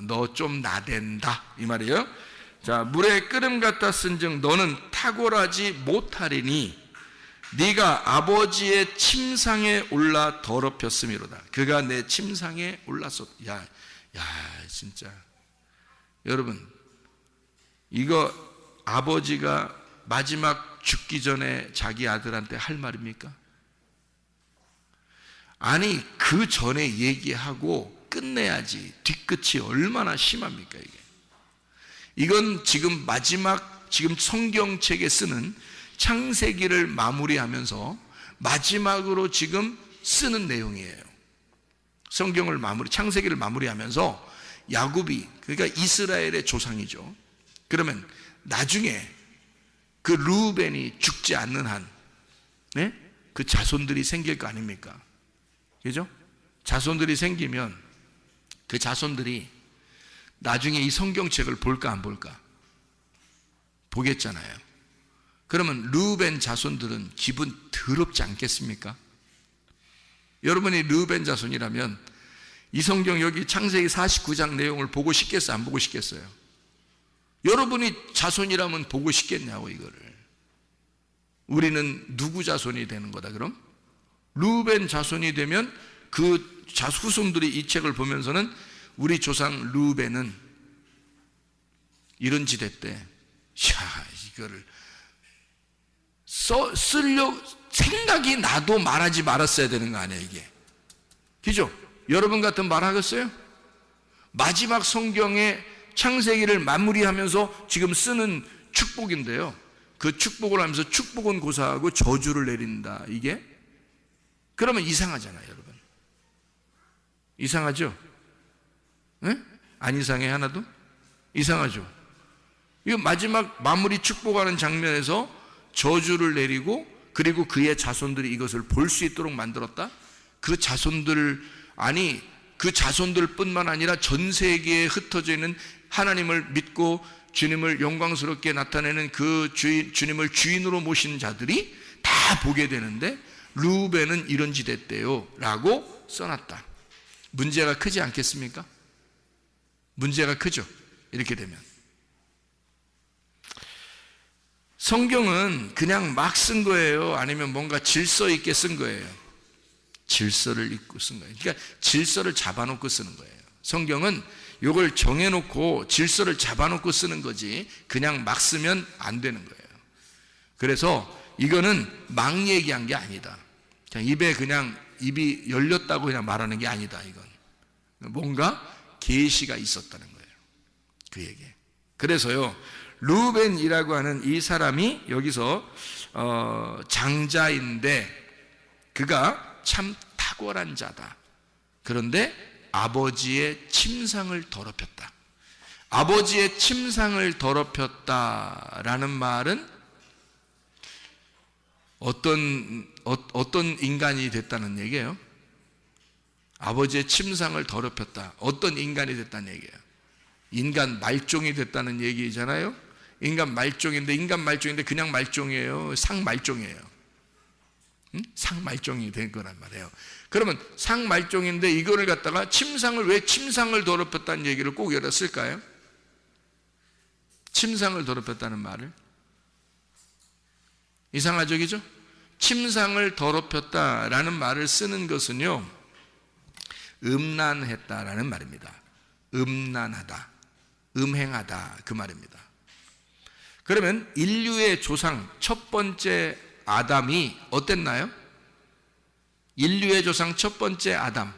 너 좀 나댄다 이 말이에요. 자, 물의 끓음 같았은즉 너는 탁월하지 못하리니 네가 아버지의 침상에 올라 더럽혔음이로다. 그가 내 침상에 올랐어. 야, 진짜 여러분, 이거 아버지가 마지막 죽기 전에 자기 아들한테 할 말입니까? 아니, 그 전에 얘기하고 끝내야지. 뒤끝이 얼마나 심합니까 이게. 이건 지금 마지막, 지금 성경책에 쓰는 창세기를 마무리하면서 마지막으로 지금 쓰는 내용이에요. 성경을 창세기를 마무리하면서 야곱이, 그러니까 이스라엘의 조상이죠. 그러면 나중에 그 르우벤이 죽지 않는 한, 네? 그 자손들이 생길 거 아닙니까? 그죠? 자손들이 생기면 그 자손들이 나중에 이 성경책을 볼까 안 볼까? 보겠잖아요. 그러면 르우벤 자손들은 기분 더럽지 않겠습니까? 여러분이 르우벤 자손이라면 이 성경 여기 창세기 49장 내용을 보고 싶겠어요? 안 보고 싶겠어요? 여러분이 자손이라면 보고 싶겠냐고 이거를. 우리는 누구 자손이 되는 거다 그럼? 르우벤 자손이 되면 그 후손들이 이 책을 보면서는 우리 조상 르우벤은 이런 짓 했대. 이거를 쓰려고 생각이 나도 말하지 말았어야 되는 거 아니에요 이게. 그죠? 여러분 같은 말 하겠어요? 마지막 성경의 창세기를 마무리하면서 지금 쓰는 축복인데요, 그 축복을 하면서 축복은 고사하고 저주를 내린다 이게? 그러면 이상하잖아요 여러분. 이상하죠? 네? 안 이상해 하나도? 이상하죠? 이거 마지막 마무리 축복하는 장면에서 저주를 내리고 그리고 그의 자손들이 이것을 볼 수 있도록 만들었다? 그 자손들, 아니 그 자손들 뿐만 아니라 전 세계에 흩어져 있는 하나님을 믿고 주님을 영광스럽게 나타내는 그 주님을 주인으로 모신 자들이 다 보게 되는데 르우벤은 이런 짓 했대요 라고 써놨다. 문제가 크지 않겠습니까? 문제가 크죠 이렇게 되면. 성경은 그냥 막 쓴 거예요? 아니면 뭔가 질서 있게 쓴 거예요? 질서를 읽고 쓴 거예요. 그러니까 질서를 잡아놓고 쓰는 거예요. 성경은 이걸 정해놓고 질서를 잡아놓고 쓰는 거지 그냥 막 쓰면 안 되는 거예요. 그래서 이거는 막 얘기한 게 아니다. 그냥 입이 열렸다고 그냥 말하는 게 아니다. 이건 뭔가 계시가 있었다는 거예요. 그에게. 그래서요, 르우벤이라고 하는 이 사람이 여기서 장자인데 그가 참 탁월한 자다. 그런데 아버지의 침상을 더럽혔다. 아버지의 침상을 더럽혔다라는 말은 어떤 인간이 됐다는 얘기예요? 아버지의 침상을 더럽혔다. 어떤 인간이 됐다는 얘기예요? 인간 말종이 됐다는 얘기잖아요. 인간 말종인데 그냥 말종이에요? 상말종이에요? 상말종이 된 거란 말이에요. 그러면 상말종인데 이거를 갖다가 왜 침상을 더럽혔다는 얘기를 꼭 여기다 쓸까요? 침상을 더럽혔다는 말을 이상하죠, 그죠? 침상을 더럽혔다라는 말을 쓰는 것은요, 음란했다라는 말입니다. 음란하다, 음행하다, 그 말입니다. 그러면 인류의 조상 첫 번째 아담이 어땠나요? 인류의 조상 첫 번째 아담,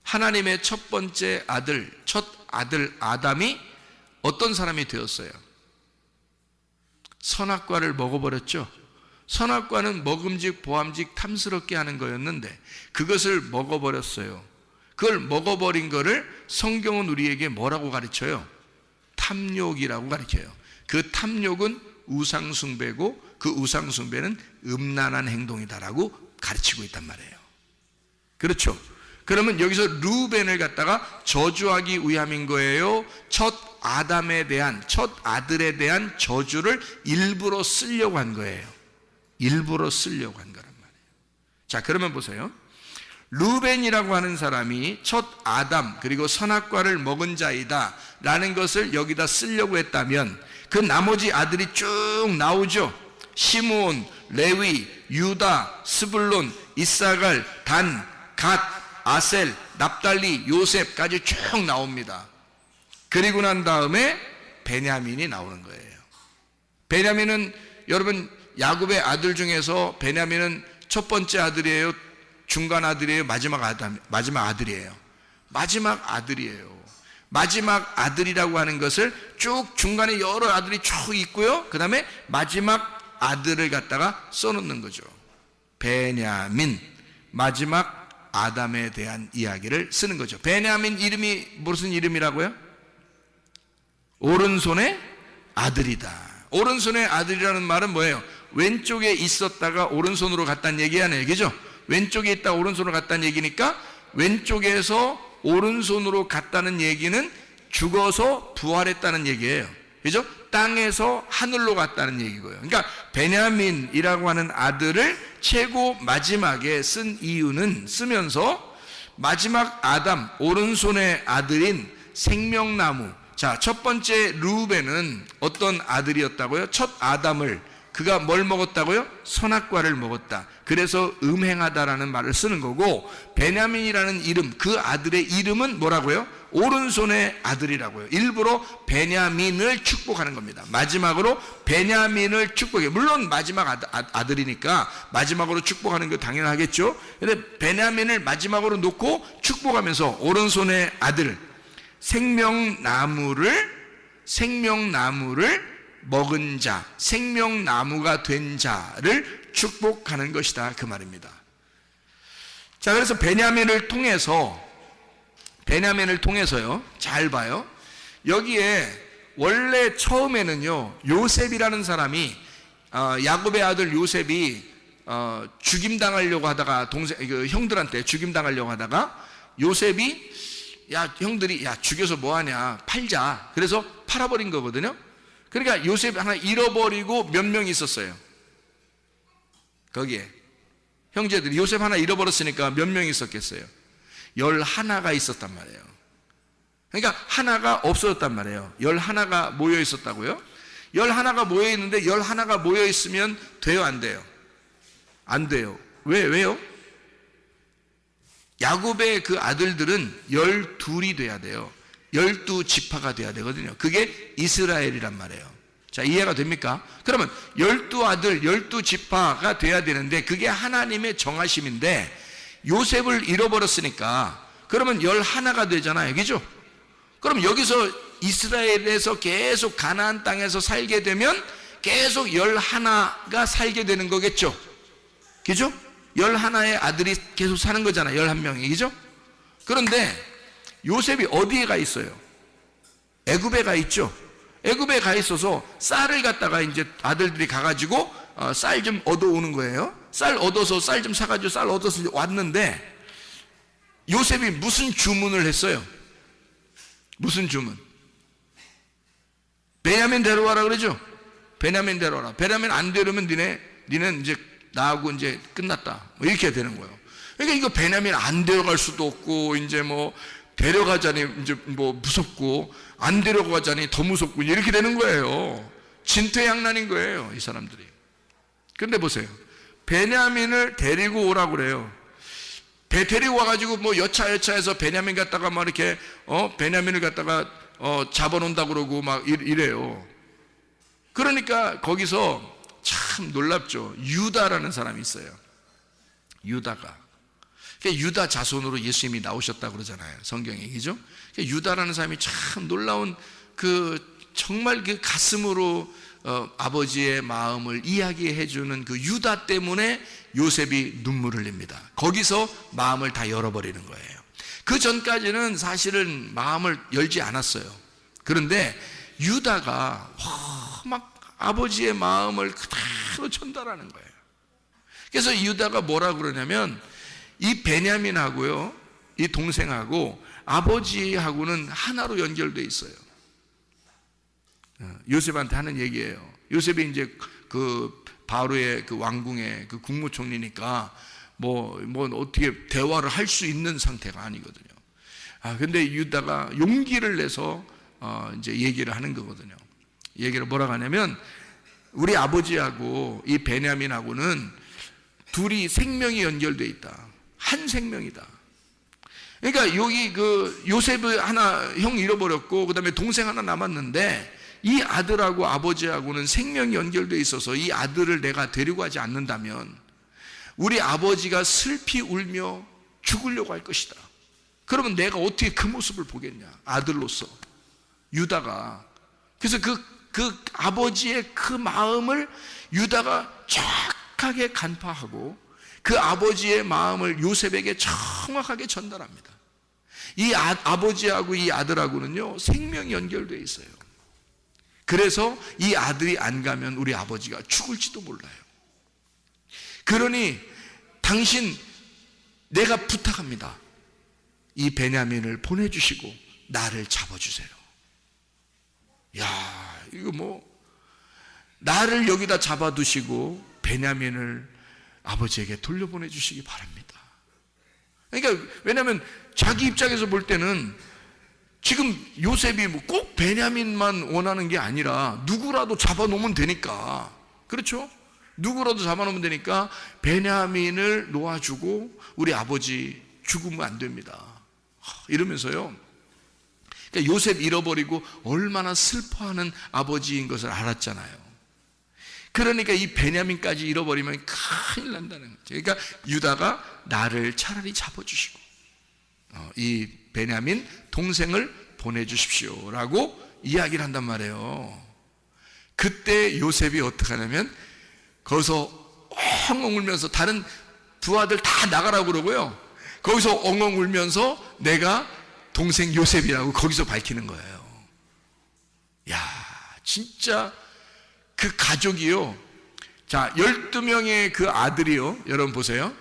하나님의 첫 번째 아들, 첫 아들 아담이 어떤 사람이 되었어요? 선악과를 먹어버렸죠. 선악과는 먹음직 보암직 탐스럽게 하는 거였는데 그것을 먹어버렸어요. 그걸 먹어버린 거를 성경은 우리에게 뭐라고 가르쳐요? 탐욕이라고 가르쳐요. 그 탐욕은 우상숭배고 그 우상숭배는 음란한 행동이다라고 가르치고 있단 말이에요. 그렇죠? 그러면 여기서 르우벤을 갖다가 저주하기 위함인 거예요? 첫 아담에 대한, 첫 아들에 대한 저주를 일부러 쓰려고 한 거예요. 일부러 쓰려고 한 거란 말이에요. 자, 그러면 보세요. 르우벤이라고 하는 사람이 첫 아담 그리고 선악과를 먹은 자이다 라는 것을 여기다 쓰려고 했다면 그 나머지 아들이 쭉 나오죠. 시므온, 레위, 유다, 스불론, 이사갈, 단, 갓, 아셀, 납달리, 요셉까지 쭉 나옵니다. 그리고 난 다음에 베냐민이 나오는 거예요. 베냐민은 여러분 야곱의 아들 중에서 베냐민은 첫 번째 아들이에요? 중간 아들이에요? 마지막 아들이에요? 마지막 아들이에요. 마지막 아들이라고 하는 것을 쭉 중간에 여러 아들이 쭉 있고요. 그 다음에 마지막 아들을 갖다가 써놓는 거죠. 베냐민, 마지막 아담에 대한 이야기를 쓰는 거죠. 베냐민 이름이 무슨 이름이라고요? 오른손의 아들이다. 오른손의 아들이라는 말은 뭐예요? 왼쪽에 있었다가 오른손으로 갔다는 얘기 아니에요, 그죠? 왼쪽에 있다 오른손으로 갔다는 얘기니까 왼쪽에서 오른손으로 갔다는 얘기는 죽어서 부활했다는 얘기예요, 그죠? 땅에서 하늘로 갔다는 얘기고요. 그러니까 베냐민이라고 하는 아들을 최고 마지막에 쓴 이유는, 쓰면서 마지막 아담, 오른손의 아들인 생명나무. 자, 첫 번째 르우벤은 어떤 아들이었다고요? 첫 아담을, 그가 뭘 먹었다고요? 선악과를 먹었다. 그래서 음행하다라는 말을 쓰는 거고, 베냐민이라는 이름, 그 아들의 이름은 뭐라고요? 오른손의 아들이라고요. 일부러 베냐민을 축복하는 겁니다. 마지막으로 베냐민을 축복해요. 물론 마지막 아들이니까 마지막으로 축복하는 거 당연하겠죠. 근데 베냐민을 마지막으로 놓고 축복하면서 오른손의 아들, 생명나무를 먹은 자, 생명나무가 된 자를 축복하는 것이다, 그 말입니다. 자, 그래서 베냐민을 통해서요, 잘 봐요. 여기에 원래 처음에는요, 요셉이라는 사람이, 야곱의 아들 요셉이 죽임당하려고 하다가, 형들한테 죽임당하려고 하다가, 요셉이 야, 형들이 야, 죽여서 뭐하냐, 팔자. 그래서 팔아버린 거거든요. 그러니까 요셉이 하나 잃어버리고 몇 명이 있었어요? 거기에 형제들이 요셉 하나 잃어버렸으니까 몇 명이 있었겠어요? 11가 있었단 말이에요. 그러니까 하나가 없어졌단 말이에요. 11가 모여 있었다고요? 11가 모여 있는데 11가 모여 있으면 돼요, 안 돼요? 안 돼요. 왜요? 야곱의 그 아들들은 12이 돼야 돼요. 12지파가 돼야 되거든요. 그게 이스라엘이란 말이에요. 자, 이해가 됩니까? 그러면 12아들, 12지파가 돼야 되는데 그게 하나님의 정하심인데 요셉을 잃어버렸으니까 그러면 11가 되잖아요, 그죠? 그럼 여기서 이스라엘에서 계속 가나안 땅에서 살게 되면 계속 11가 살게 되는 거겠죠, 그죠? 11의 아들이 계속 사는 거잖아요, 11명이, 그죠? 그런데 요셉이 어디에 가 있어요? 애굽에 가 있죠. 애굽에 가 있어서 쌀을 갖다가 이제 아들들이 가가지고 쌀 좀 얻어오는 거예요. 쌀 얻어서 쌀 좀 사가지고 쌀 얻어서 왔는데 요셉이 무슨 주문을 했어요? 무슨 주문? 베냐민 데려와라 그러죠. 베냐민 데려와라. 베냐민 안 데려오면 니는 이제 나하고 이제 끝났다. 뭐 이렇게 되는 거예요. 그러니까 이거 베냐민 안 데려갈 수도 없고, 이제 뭐 데려가자니 이제 뭐 무섭고, 안 데려가자니 더 무섭고, 이렇게 되는 거예요. 진퇴양난인 거예요, 이 사람들이. 근데 보세요. 베냐민을 데리고 오라고 그래요. 배 데리고 와가지고 뭐 여차여차해서 베냐민 갖다가 막 이렇게 베냐민을 갖다가 잡아놓는다고 그러고 막 이래요. 그러니까 거기서 참 놀랍죠. 유다라는 사람이 있어요. 유다가. 그러니까 유다 자손으로 예수님이 나오셨다고 그러잖아요, 성경에. 그죠? 그러니까 유다라는 사람이 참 놀라운 정말 그 가슴으로 아버지의 마음을 이야기해주는 그 유다 때문에 요셉이 눈물을 흘립니다. 거기서 마음을 다 열어버리는 거예요. 그 전까지는 사실은 마음을 열지 않았어요. 그런데 유다가 막 아버지의 마음을 그대로 전달하는 거예요. 그래서 유다가 뭐라고 그러냐면, 이 베냐민하고요, 이 동생하고 아버지하고는 하나로 연결되어 있어요. 요셉한테 하는 얘기예요. 요셉이 이제 그 바로의 그 왕궁의 그 국무총리니까 뭐 어떻게 대화를 할 수 있는 상태가 아니거든요. 근데 유다가 용기를 내서 이제 얘기를 하는 거거든요. 얘기를 뭐라고 하냐면, 우리 아버지하고 이 베냐민하고는 둘이 생명이 연결되어 있다. 한 생명이다. 그러니까 여기 그 요셉을 하나 형 잃어버렸고, 그 다음에 동생 하나 남았는데, 이 아들하고 아버지하고는 생명이 연결되어 있어서 이 아들을 내가 데리고 가지 않는다면 우리 아버지가 슬피 울며 죽으려고 할 것이다. 그러면 내가 어떻게 그 모습을 보겠냐, 아들로서. 유다가. 그래서 그 아버지의 그 마음을 유다가 정확하게 간파하고 그 아버지의 마음을 요셉에게 정확하게 전달합니다. 이 아버지하고 이 아들하고는요, 생명이 연결되어 있어요. 그래서 이 아들이 안 가면 우리 아버지가 죽을지도 몰라요. 그러니 당신, 내가 부탁합니다. 이 베냐민을 보내주시고 나를 잡아주세요. 야, 이거 뭐, 나를 여기다 잡아두시고 베냐민을 아버지에게 돌려보내 주시기 바랍니다. 그러니까 왜냐하면 자기 입장에서 볼 때는 지금 요셉이 뭐 꼭 베냐민만 원하는 게 아니라 누구라도 잡아놓으면 되니까, 그렇죠? 누구라도 잡아놓으면 되니까 베냐민을 놓아주고 우리 아버지 죽으면 안 됩니다. 이러면서요, 그러니까 요셉 잃어버리고 얼마나 슬퍼하는 아버지인 것을 알았잖아요. 그러니까 이 베냐민까지 잃어버리면 큰일 난다는 거죠. 그러니까 유다가 나를 차라리 잡아주시고 이 베냐민 동생을 보내주십시오 라고 이야기를 한단 말이에요. 그때 요셉이 어떻게 하냐면 거기서 엉엉 울면서, 다른 두 아들 다 나가라고 그러고요, 거기서 엉엉 울면서 내가 동생 요셉이라고 거기서 밝히는 거예요. 야, 진짜 그 가족이요, 자, 12명의 그 아들이요, 여러분 보세요,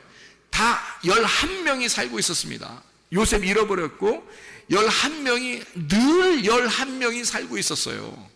다 11명이 살고 있었습니다. 요셉 잃어버렸고 11명이 늘 11명이 살고 있었어요.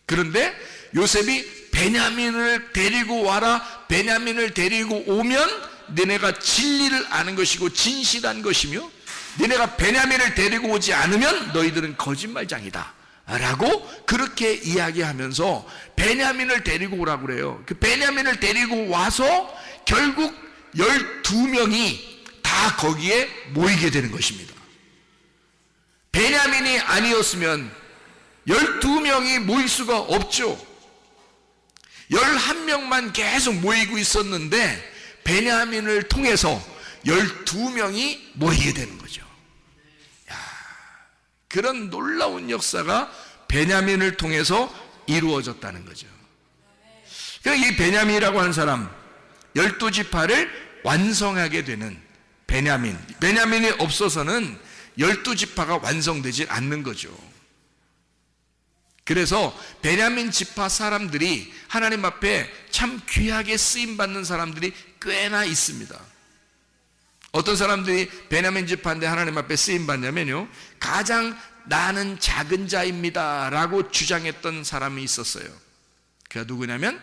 그런데 요셉이 베냐민을 데리고 와라, 베냐민을 데리고 오면 너네가 진리를 아는 것이고 진실한 것이며, 너네가 베냐민을 데리고 오지 않으면 너희들은 거짓말장이다 라고 그렇게 이야기하면서 베냐민을 데리고 오라고 그래요. 그 베냐민을 데리고 와서 결국 12명이 다 거기에 모이게 되는 것입니다. 베냐민이 아니었으면 12명이 모일 수가 없죠. 11명만 계속 모이고 있었는데 베냐민을 통해서 12명이 모이게 되는 거죠. 야, 그런 놀라운 역사가 베냐민을 통해서 이루어졌다는 거죠. 그러니까 이 베냐민이라고 하는 사람, 12지파를 완성하게 되는 베냐민이 없어서는 12지파가 완성되지 않는 거죠. 그래서 베냐민 지파 사람들이 하나님 앞에 참 귀하게 쓰임받는 사람들이 꽤나 있습니다. 어떤 사람들이 베냐민 지파인데 하나님 앞에 쓰임받냐면요, 가장 나는 작은 자입니다 라고 주장했던 사람이 있었어요. 그가 누구냐면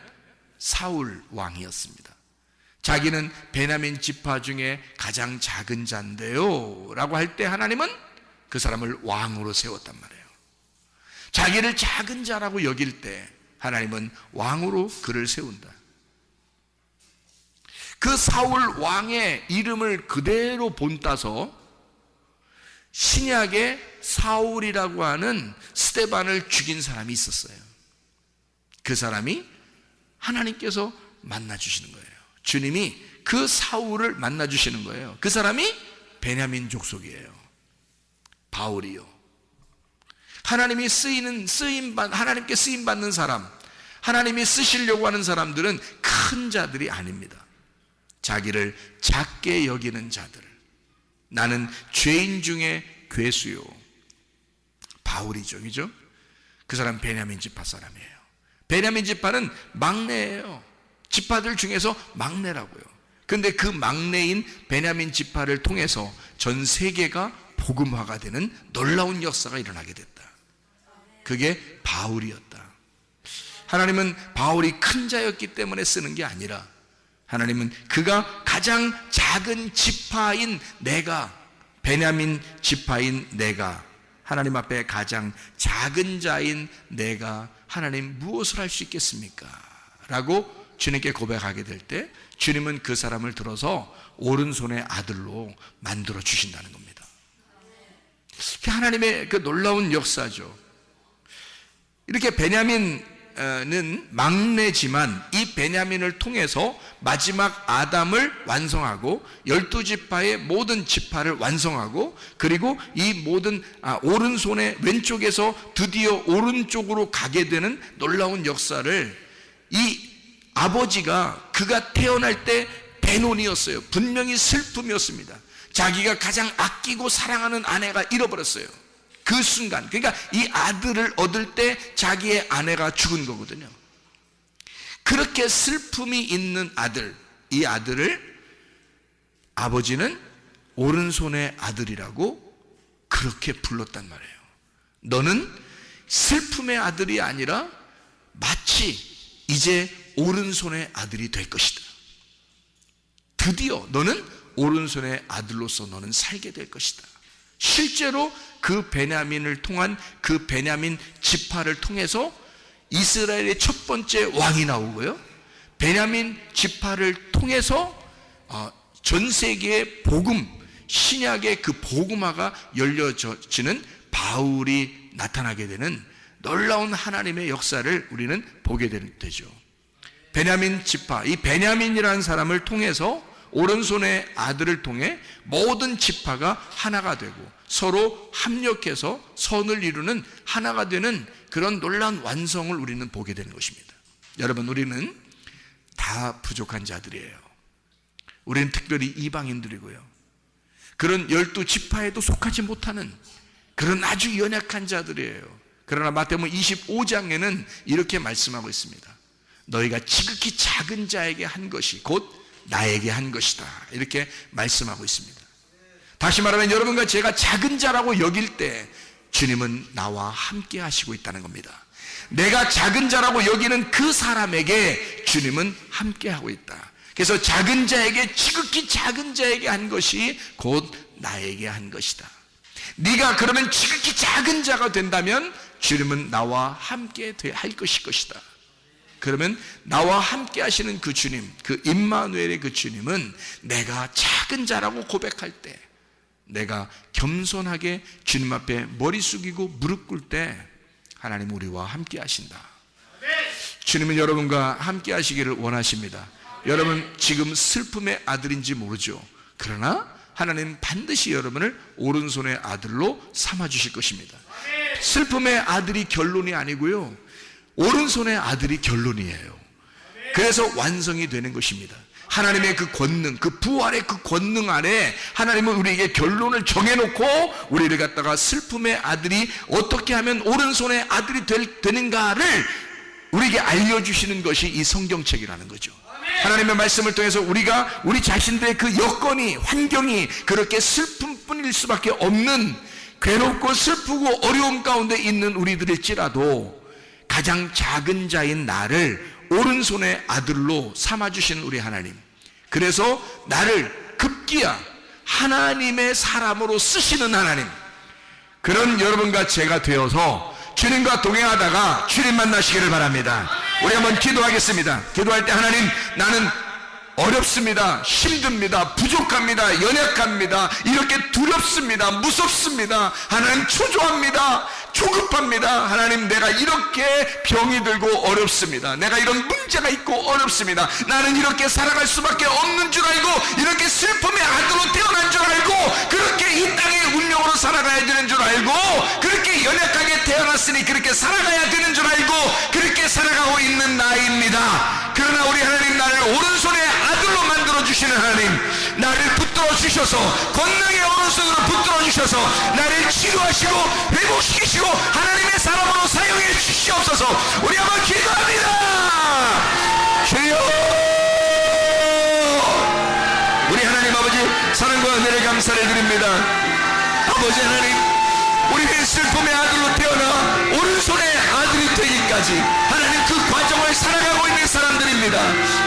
사울 왕이었습니다. 자기는 베냐민 지파 중에 가장 작은 자인데요 라고 할 때 하나님은 그 사람을 왕으로 세웠단 말이에요. 자기를 작은 자라고 여길 때 하나님은 왕으로 그를 세운다. 그 사울 왕의 이름을 그대로 본따서 신약에 사울이라고 하는 스데반을 죽인 사람이 있었어요. 그 사람이 하나님께서 만나주시는 거예요. 주님이 그 사울을 만나주시는 거예요. 그 사람이 베냐민 족속이에요. 바울이요. 하나님이 하나님께 쓰임받는 사람, 하나님이 쓰시려고 하는 사람들은 큰 자들이 아닙니다. 자기를 작게 여기는 자들. 나는 죄인 중에 괴수요. 바울이죠, 그죠? 그 사람 베냐민 지파 사람이에요. 베냐민 지파는 막내예요. 지파들 중에서 막내라고요. 근데 그 막내인 베냐민 지파를 통해서 전 세계가 복음화가 되는 놀라운 역사가 일어나게 됐다. 그게 바울이었다. 하나님은 바울이 큰 자였기 때문에 쓰는 게 아니라 하나님은 그가 가장 작은 지파인 내가, 베냐민 지파인 내가, 하나님 앞에 가장 작은 자인 내가 하나님 무엇을 할 수 있겠습니까? 라고 주님께 고백하게 될 때 주님은 그 사람을 들어서 오른손의 아들로 만들어 주신다는 겁니다. 하나님의 그 놀라운 역사죠. 이렇게 베냐민은 막내지만 이 베냐민을 통해서 마지막 아담을 완성하고 12지파의 모든 지파를 완성하고 그리고 이 모든 오른손의 왼쪽에서 드디어 오른쪽으로 가게 되는 놀라운 역사를 이 아버지가 그가 태어날 때 대논이었어요. 분명히 슬픔이었습니다. 자기가 가장 아끼고 사랑하는 아내가 잃어버렸어요. 그 순간, 그러니까 이 아들을 얻을 때 자기의 아내가 죽은 거거든요. 그렇게 슬픔이 있는 아들, 이 아들을 아버지는 오른손의 아들이라고 그렇게 불렀단 말이에요. 너는 슬픔의 아들이 아니라 마치 이제 오른손의 아들이 될 것이다. 드디어 너는 오른손의 아들로서 너는 살게 될 것이다. 실제로 그 베냐민을 통한 그 베냐민 지파를 통해서 이스라엘의 첫 번째 왕이 나오고요, 베냐민 지파를 통해서 전 세계의 복음, 신약의 그 복음화가 열려지는 바울이 나타나게 되는 놀라운 하나님의 역사를 우리는 보게 되죠. 베냐민 지파, 이 베냐민이라는 사람을 통해서 오른손의 아들을 통해 모든 지파가 하나가 되고 서로 합력해서 선을 이루는 하나가 되는 그런 놀라운 완성을 우리는 보게 되는 것입니다. 여러분, 우리는 다 부족한 자들이에요. 우리는 특별히 이방인들이고요, 그런 12지파에도 속하지 못하는 그런 아주 연약한 자들이에요. 그러나 마태복음 25장에는 이렇게 말씀하고 있습니다. 너희가 지극히 작은 자에게 한 것이 곧 나에게 한 것이다, 이렇게 말씀하고 있습니다. 다시 말하면 여러분과 제가 작은 자라고 여길 때 주님은 나와 함께 하시고 있다는 겁니다. 내가 작은 자라고 여기는 그 사람에게 주님은 함께 하고 있다. 그래서 작은 자에게, 지극히 작은 자에게 한 것이 곧 나에게 한 것이다. 네가 그러면 지극히 작은 자가 된다면 주님은 나와 함께 할 것이다. 그러면 나와 함께 하시는 그 주님, 그 임마누엘의 그 주님은 내가 작은 자라고 고백할 때, 내가 겸손하게 주님 앞에 머리 숙이고 무릎 꿇을 때 하나님 우리와 함께 하신다. 주님은 여러분과 함께 하시기를 원하십니다. 여러분 지금 슬픔의 아들인지 모르죠. 그러나 하나님 반드시 여러분을 오른손의 아들로 삼아 주실 것입니다. 슬픔의 아들이 결론이 아니고요, 오른손의 아들이 결론이에요. 그래서 완성이 되는 것입니다. 하나님의 그 권능, 그 부활의 그 권능 안에 하나님은 우리에게 결론을 정해놓고 우리를 갖다가 슬픔의 아들이 어떻게 하면 오른손의 아들이 되는가를 우리에게 알려주시는 것이 이 성경책이라는 거죠. 하나님의 말씀을 통해서 우리가 우리 자신들의 그 여건이, 환경이 그렇게 슬픔뿐일 수밖에 없는, 괴롭고 슬프고 어려움 가운데 있는 우리들일지라도 가장 작은 자인 나를 오른손의 아들로 삼아주시는 우리 하나님, 그래서 나를 급기야 하나님의 사람으로 쓰시는 하나님, 그런 여러분과 제가 되어서 주님과 동행하다가 주님 만나시기를 바랍니다. 우리 한번 기도하겠습니다. 기도할 때 하나님, 나는 어렵습니다. 힘듭니다. 부족합니다. 연약합니다. 이렇게 두렵습니다. 무섭습니다. 하나님, 초조합니다. 조급합니다. 하나님, 내가 이렇게 병이 들고 어렵습니다. 내가 이런 문제가 있고 어렵습니다. 나는 이렇게 살아갈 수밖에 없는 줄 알고, 이렇게 슬픔의 아들로 태어난 줄 알고, 그렇게 이 땅의 운명으로 살아가야 되는 줄 알고, 그렇게 연약하게 태어났으니 그렇게 살아가야 되는 줄 알고 그렇게 살아가고 있는 나이입니다. 그러나 우리 하나님, 나를 오른손에 아들로 만들어주시는 하나님, 나를 붙들어 주셔서, 권능의 오른손으로 붙들어 주셔서 나를 치료하시고 회복시키시고 하나님의 사람으로 사용해 주시옵소서. 우리 한번 기도합니다. 주여, 우리 하나님 아버지, 사랑과 은혜를 감사를 드립니다. 아버지 하나님, 우리는 슬픔의 아들로 태어나 오른손의 아들이 되기까지 하나님 그 과정을 살아가고 있는 사람들입니다.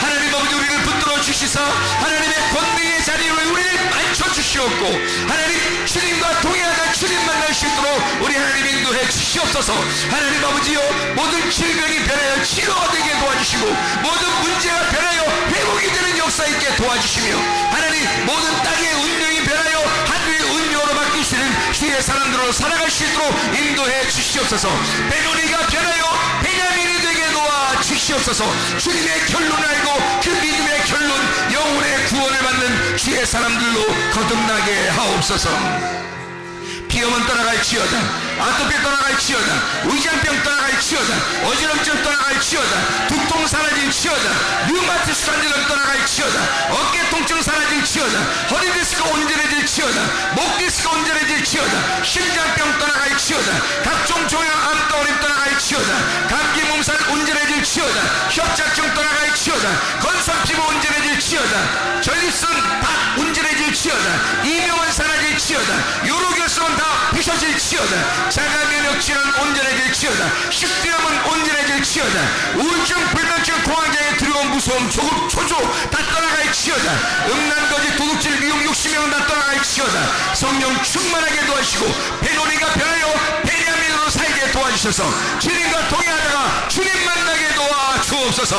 하나님 아버지, 우리를 붙들어 주시사 하나님의 권능의 자리를 우리를 앉혀 주시옵고, 하나님 주님과 동행하다 주님 만날 수 있도록 우리 하나님 인도해 주시옵소서. 하나님 아버지요, 모든 질병이 변하여 치료가 되게 도와주시고, 모든 문제가 변하여 회복이 되는 역사 있게 도와주시며, 하나님 모든 땅의 운명이 변하여 하늘의 운명으로 바뀌시는 주의 사람들로 살아갈 수 있도록 인도해 주시옵소서. 베노니가 변하여 베냐민이 되게 도와 주시옵소서. 주님의 결론을 알고 그 믿음의 결론, 영혼의 구원을 받는 주의 사람들로 거듭나게 하옵소서. 비염은 떠나갈지어다, 아토피 떠나갈지어다, 의장병 떠나갈지어다, 어지럼증 떠나갈지어다, 두통 사라질지어다, 류마티스 관절염 떠나갈지어다, 어깨 통증 사라질지어다, 허리 디스크 온전해질지어다, 목 디스크 온전해질지어다, 심장병 떠나갈지어다, 각종 종양암 떠림 떠나갈지어다, 감기 몸살 온전해질지어다, 협착증 떠나갈지어다, 건선 피부 온전해질지어다, 전립선 다 온전해질지어다, 이명은 사라질지어다, 요로결석은 다 부셔질지어다, 자가면역 질환 온전해질지어다, 식도염은 온전해질지어다, 우울증, 불면증, 공황장애, 두려움, 무서움, 조급, 초조 다 떠나갈지어다, 음란거지, 도둑질, 미용, 욕심형은 다 떠나갈지어다. 성령 충만하게 도와주시고 베노니가 변하여 베냐민으로 살게 도와주셔서 주님과 동행하다가 주님 만나게 도와주옵소서.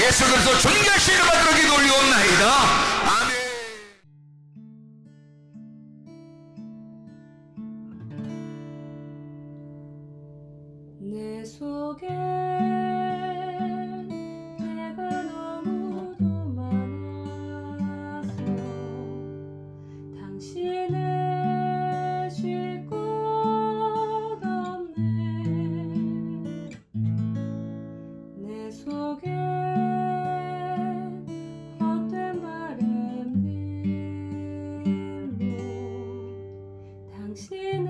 예수 그리스도 존귀하신 이름 받들어 기도 올리옵나이다. 아멘. 내 속에 내가 너무도 많아서 당신을 쉴 곳 없네. 내 속에 헛된 바램들로 당신을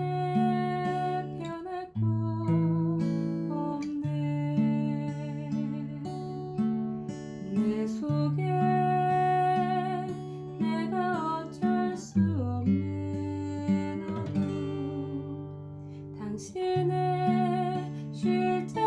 변할 곳 내 속에 내가 어쩔 수 없는 어둠, 당신의 쉴 자